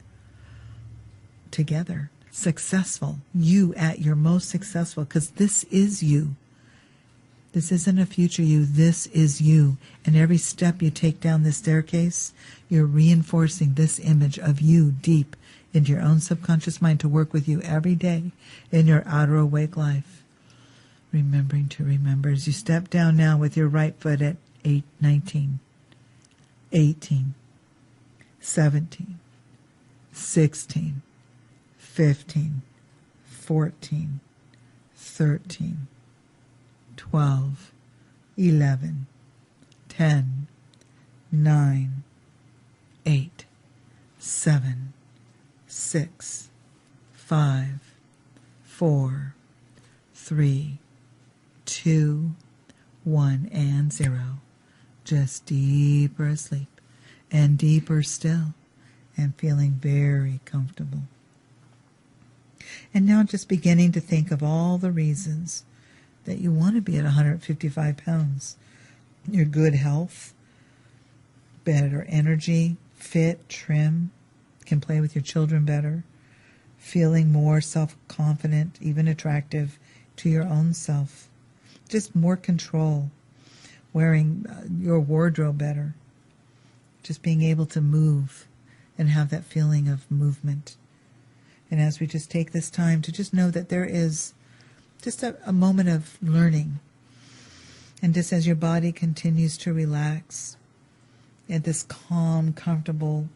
together, successful, you at your most successful, because this is you. This isn't a future you, this is you. And every step you take down this staircase, you're reinforcing this image of you deep into your own subconscious mind to work with you every day in your outer awake life. Remembering to remember as you step down now with your right foot at 19, 18, 17, 16, 15, 14, 13, 12, 11, 10, 9, 8, 7, 6, 5, 4, 3, 2, 1, and 0. Just deeper asleep and deeper still and feeling very comfortable. And now just beginning to think of all the reasons that you want to be at 155 pounds. Your good health, better energy, fit, trim, can play with your children better, feeling more self-confident, even attractive to your own self, just more control, wearing your wardrobe better, just being able to move and have that feeling of movement. And as we just take this time to just know that there is just a moment of learning. And just as your body continues to relax, and this calm, comfortable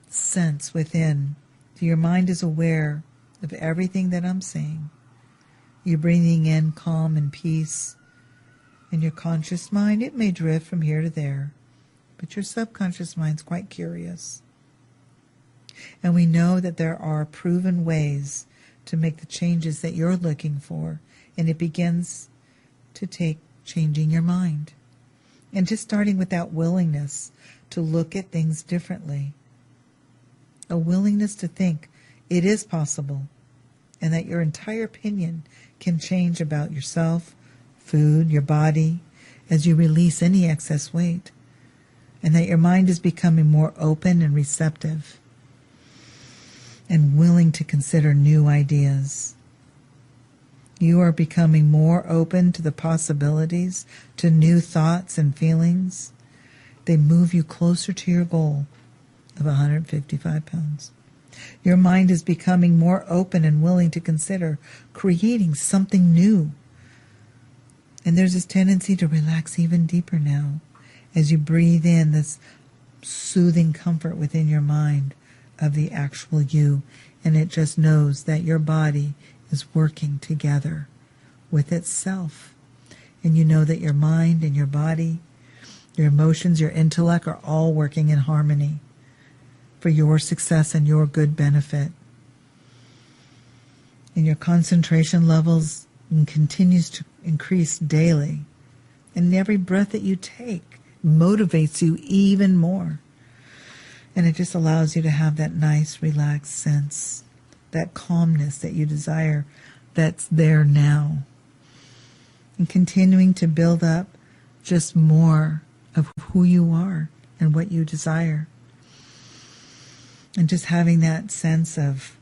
sense within, so your mind is aware of everything that I'm saying. You're breathing in calm and peace. And your conscious mind, it may drift from here to there, but your subconscious mind's quite curious. And we know that there are proven ways to make the changes that you're looking for, and it begins to take changing your mind and just starting with that willingness to look at things differently, a willingness to think it is possible and that your entire opinion can change about yourself, food, your body, as you release any excess weight, and that your mind is becoming more open and receptive and willing to consider new ideas. You are becoming more open to the possibilities, to new thoughts and feelings. They move you closer to your goal of 155 pounds. Your mind is becoming more open and willing to consider creating something new. And there's this tendency to relax even deeper now as you breathe in this soothing comfort within your mind of the actual you. And it just knows that your body is working together with itself. And you know that your mind and your body, your emotions, your intellect are all working in harmony for your success and your good benefit. And your concentration levels continues to increase daily. And every breath that you take motivates you even more. And it just allows you to have that nice, relaxed sense, that calmness that you desire that's there now. And continuing to build up just more of who you are and what you desire. And just having that sense of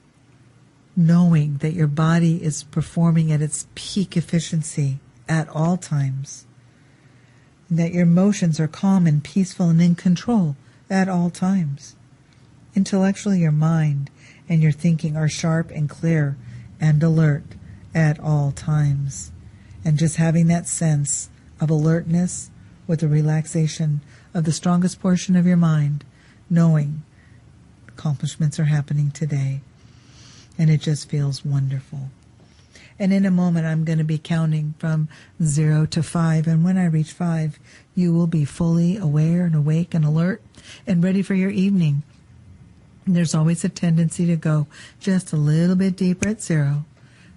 knowing that your body is performing at its peak efficiency at all times. And that your emotions are calm and peaceful and in control at all times. Intellectually, your mind and your thinking are sharp and clear and alert at all times. And just having that sense of alertness with the relaxation of the strongest portion of your mind, knowing accomplishments are happening today. And it just feels wonderful. And in a moment, I'm going to be counting from 0 to 5. And when I reach 5, you will be fully aware and awake and alert and ready for your evening. And there's always a tendency to go just a little bit deeper at 0,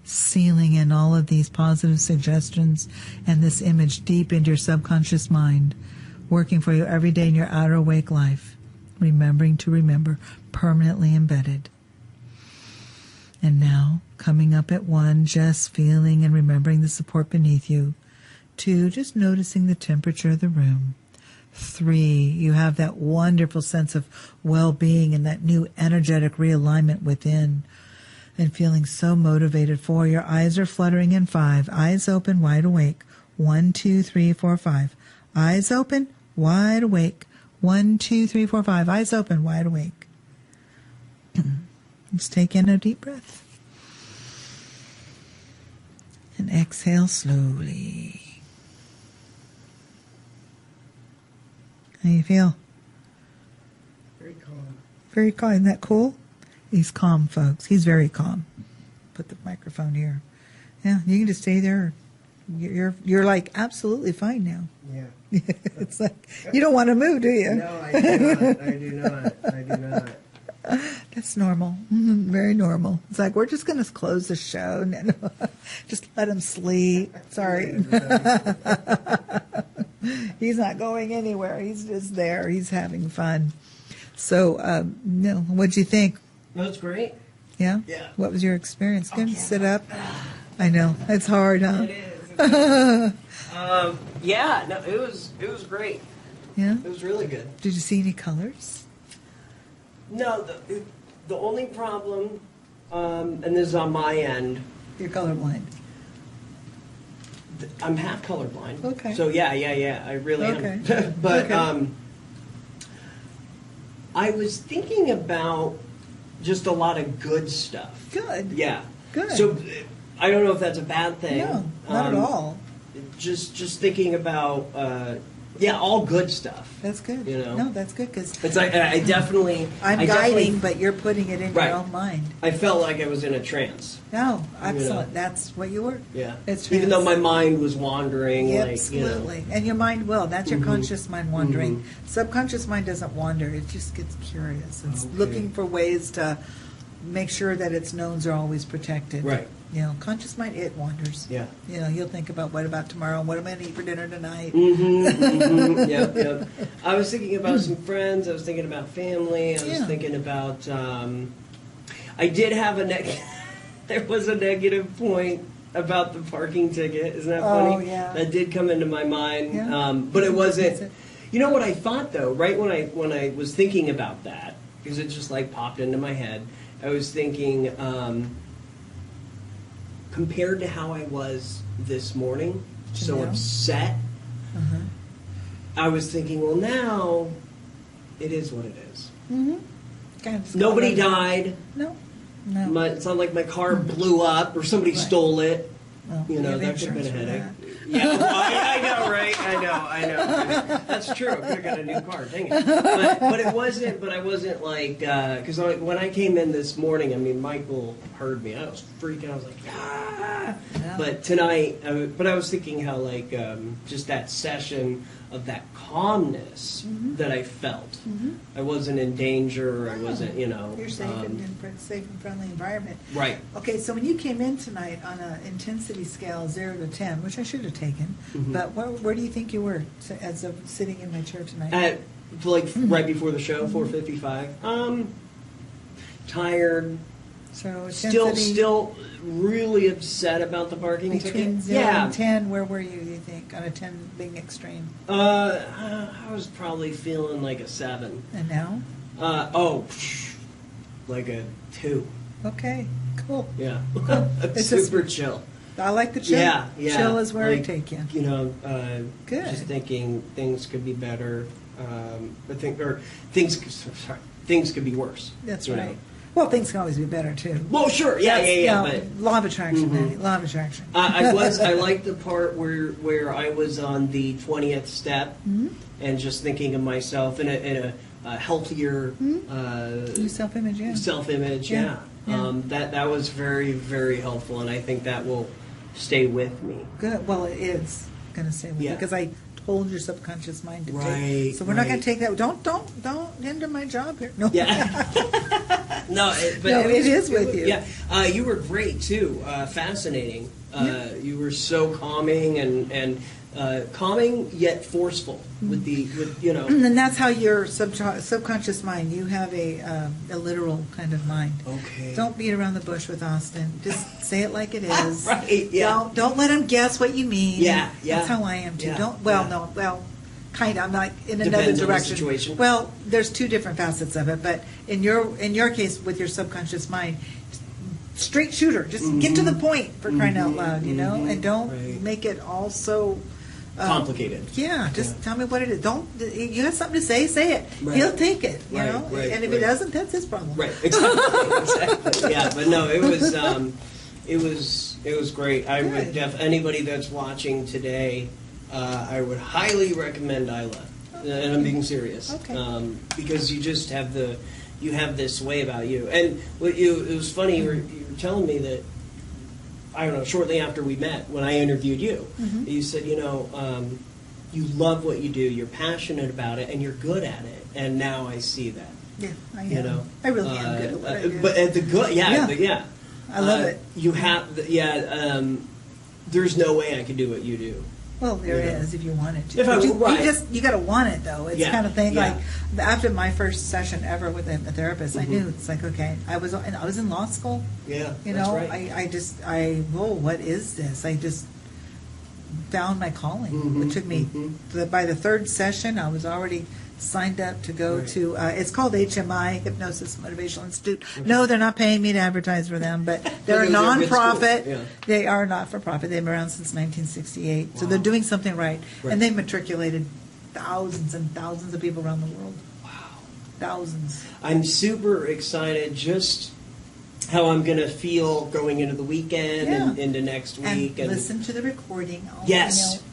sealing in all of these positive suggestions and this image deep into your subconscious mind, working for you every day in your outer awake life, remembering to remember, permanently embedded. And now, coming up at 1, just feeling and remembering the support beneath you. 2, just noticing the temperature of the room. 3, you have that wonderful sense of well-being and that new energetic realignment within. And feeling so motivated. 4, your eyes are fluttering. And 5, eyes open, wide awake. 1, 2, 3, 4, 5. Eyes open, wide awake. 1, 2, 3, 4, 5. Eyes open, wide awake. Just take in a deep breath. And exhale slowly. How do you feel? Very calm. Very calm. Isn't that cool? He's calm, folks. He's very calm. Put the microphone here. Yeah, you can just stay there. You're like absolutely fine now. Yeah. It's like you don't want to move, do you? No, I do not. I do not. I do not. That's normal. Very normal. It's like, we're just going to close the show. Just let him sleep. Sorry. He's not going anywhere. He's just there. He's having fun. So, no, what'd you think? That's great. Yeah? Yeah. What was your experience? Good. Sit up. I know. It's hard, huh? It is. Yeah, no, it was great. Yeah? It was really good. Did you see any colors? No, the only problem, and this is on my end. You're colorblind. I'm half colorblind. Okay. So yeah, I really am. But Okay. I was thinking about just a lot of good stuff. Good. Yeah. Good. So I don't know if that's a bad thing. No, not at all. Just thinking about all good stuff. That's good. You know? No, that's good because It's like I definitely. I'm guiding, but you're putting it in Right. your own mind. I felt like I was in a trance. No, excellent. You know. That's what you were. Yeah. It's Even though trance. my mind was wandering, Yep, like absolutely. And your mind will. That's your conscious mind wandering. Mhm. Subconscious mind doesn't wander. It just gets curious. It's Okay. looking for ways to make sure that its knowns are always protected. Right. You know, conscious mind, it wanders. Yeah. You know, you'll think about what about tomorrow? What am I going to eat for dinner tonight? Yep. I was thinking about some friends. I was thinking about family. I was Yeah. thinking about. I did have there was a negative point about the parking ticket. Isn't that funny? Oh, yeah. That did come into my mind. Yeah. But it wasn't. You know what I thought though? Right when I was thinking about that, because it just like popped into my head. I was thinking. Compared to how I was this morning, so now? upset, Uh-huh. I was thinking, well, now it is what it is. Mm-hmm. Kind of Nobody died. No. No. It's not like my car blew up or somebody Right. stole it. Well, You know, have that could have been a insurance for headache. that. Yeah, well, I know, right? I know. That's true. I could have got a new car. Dang it. But it wasn't. But I wasn't like because when I came in this morning, I mean, Michael heard me. I was freaking. I was like, ah. Yeah. But tonight, I was thinking how like just that session of that calmness that I felt. I wasn't in danger. I wasn't, You're safe in a safe and friendly environment. Right. Okay, so when you came in tonight on an intensity scale 0 to 10, which I should have taken, but where do you think you were as of sitting in my chair tonight? At right before the show, 4:55. Tired. So intensity Still really upset about the parking between ticket. 0 and 10, where were you, do you think, on a 10 being extreme? I was probably feeling like a 7. And now? Like a 2. Okay, cool. Yeah. It's Super chill. I like the chill. Yeah. Chill is where I take you. Good. Just thinking things could be better. Things could be worse. That's right. Well, things can always be better too. Well, sure, yeah. But law of attraction, Manny. Law of attraction. I liked the part where I was on the 20th step and just thinking of myself in a healthier self-image, yeah. Self-image, yeah. That was very, very helpful, and I think that will stay with me. Good. Well, it is going to stay with you because I told your subconscious mind to take. So we're not going to take that. Don't hinder my job here. No. Yeah. It is with you. Yeah. You were great too. Fascinating. You were so calming and calming yet forceful with And that's how your subconscious mind. You have a literal kind of mind. Okay. Don't beat around the bush with Austin. Just say it like it is. Right. Yeah. Don't let him guess what you mean. Yeah. That's how I am too. Yeah. Kind of. I'm not in Depends another on the direction. situation. Well, there's two different facets of it, but in your case with your subconscious mind, straight shooter. Just get to the point for crying out loud, and don't make it all so complicated. Just tell me what it is. You got something to say it. Right. He'll take it, Right, and if he doesn't, that's his problem. Right, exactly. Yeah, but no, it was great. I would anybody that's watching today, I would highly recommend Ilah, and I'm being serious. Okay. Because you just have this way about you, and it was funny. You were telling me that. I don't know, shortly after we met, when I interviewed you, you said, you love what you do, you're passionate about it, and you're good at it. And now I see that. Yeah, I am. I really am good at what I do. But at the good, I love it. You have, there's no way I could do what you do. Well, there is if you wanted to. You got to want it though. It's kind of thing like after my first session ever with a therapist, I knew it's like okay, I was in law school. Yeah, that's right. What is this? I just found my calling. It took me by the third session, I was already signed up to go to, it's called HMI, Hypnosis Motivational Institute. No, they're not paying me to advertise for them, but they're a nonprofit. Yeah. They are not-for-profit. They've been around since 1968. Wow. So they're doing something right. And they've matriculated thousands and thousands of people around the world. Wow. Thousands. I'm super excited just how I'm going to feel going into the weekend and into next week. And listen to the recording.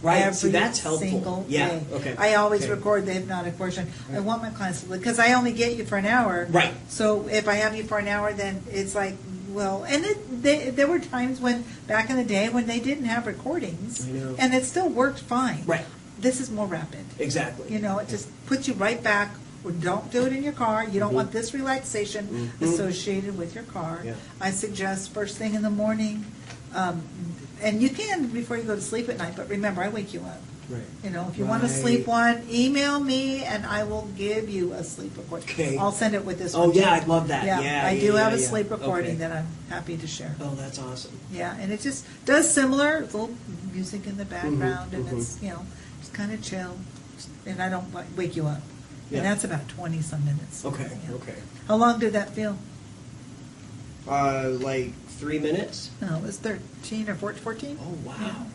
Right. See, that's helpful. Single yeah. day. Okay. I always record the hypnotic portion. I want my clients to, because I only get you for an hour. Right. So if I have you for an hour, then it's like, well, and there were times when, back in the day, when they didn't have recordings. I know. And it still worked fine. Right. This is more rapid. Exactly. It just puts you right back. Or don't do it in your car. You don't want this relaxation associated with your car. Yeah. I suggest first thing in the morning, and you can before you go to sleep at night. But remember, I wake you up. Right. If you want to sleep one, email me and I will give you a sleep recording. Okay. I'll send it with this. Oh one yeah, too. I'd love that. Yeah, I do have a sleep recording that I'm happy to share. Oh, that's awesome. Yeah, and it just does similar. It's a little music in the background, and it's just kind of chill, and I don't wake you up. Yeah. And that's about 20-some minutes. Okay, Yeah. okay. How long did that feel? Like 3 minutes? No, it was 13 or 14. Oh, wow.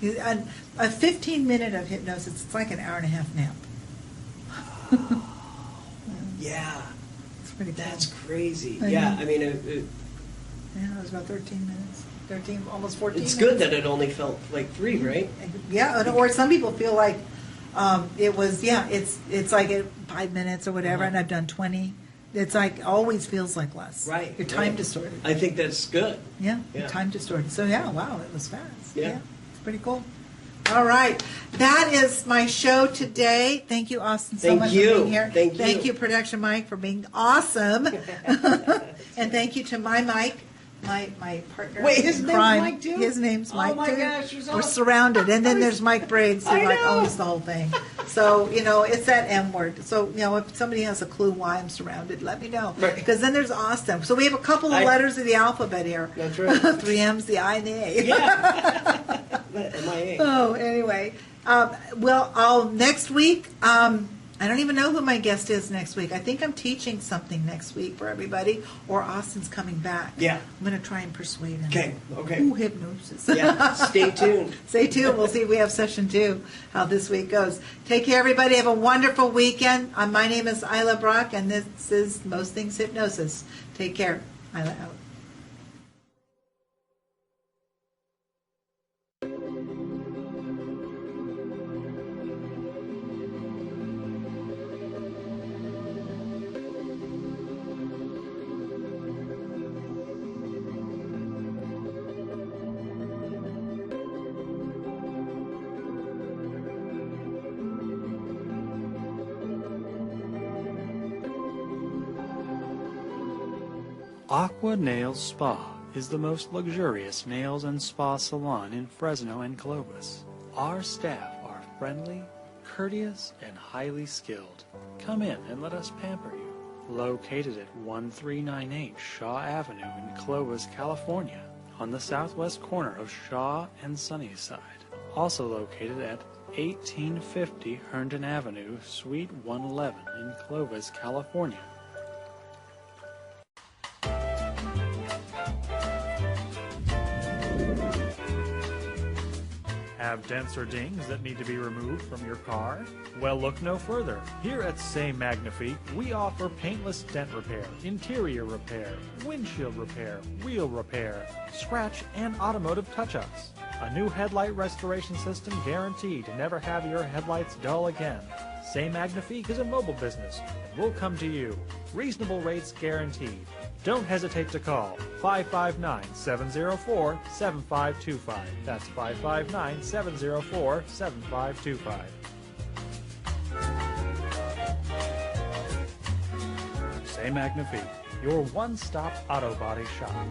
Yeah. A 15-minute of hypnosis, it's like an hour-and-a-half nap. Yeah. It's pretty cool. That's crazy. I yeah, know. I mean, it was about 13 minutes. 13, almost 14 it's minutes. good that it only felt like 3, right? Yeah, or some people feel like, It was, it's like 5 minutes or whatever, and I've done 20. It's like, always feels like less. Right. Your time distorted. I think that's good. Yeah, your time distorted. So, wow, it was fast. Yeah. It's pretty cool. All right. That is my show today. Thank you, Austin, so much for being here. Thank you, Production Mike, for being awesome. And thank you to my Mike. My partner. Wait, his name's Mike too? His name's Mike too. Oh my gosh, we're surrounded. And then there's Mike Briggs who owns the whole thing. So, it's that M word. So, if somebody has a clue why I'm surrounded, let me know. Because then there's Austin. So we have a couple of letters of the alphabet here. That's right. 3 M's, the I and the A. Yeah. M-I-A. Oh, anyway. Next week, I don't even know who my guest is next week. I think I'm teaching something next week for everybody, or Austin's coming back. Yeah. I'm going to try and persuade him. Okay. Ooh, hypnosis. Yeah, stay tuned. Stay tuned. We'll see if we have session 2, how this week goes. Take care, everybody. Have a wonderful weekend. My name is Ilah Brock, and this is Most Things Hypnosis. Take care. Ilah out. Aqua Nail Spa is the most luxurious nails and spa salon in Fresno and Clovis. Our staff are friendly, courteous, and highly skilled. Come in and let us pamper you. Located at 1398 Shaw Avenue in Clovis, California, on the southwest corner of Shaw and Sunnyside. Also located at 1850 Herndon Avenue, Suite 111 in Clovis, California. Have dents or dings that need to be removed from your car? Well, look no further. Here at Say Magnifique, we offer paintless dent repair, interior repair, windshield repair, wheel repair, scratch and automotive touch-ups. A new headlight restoration system guaranteed to never have your headlights dull again. Say Magnifique is a mobile business, and we'll come to you. Reasonable rates guaranteed. Don't hesitate to call 559-704-7525. That's 559-704-7525. Say Magnifique, your one-stop auto body shop.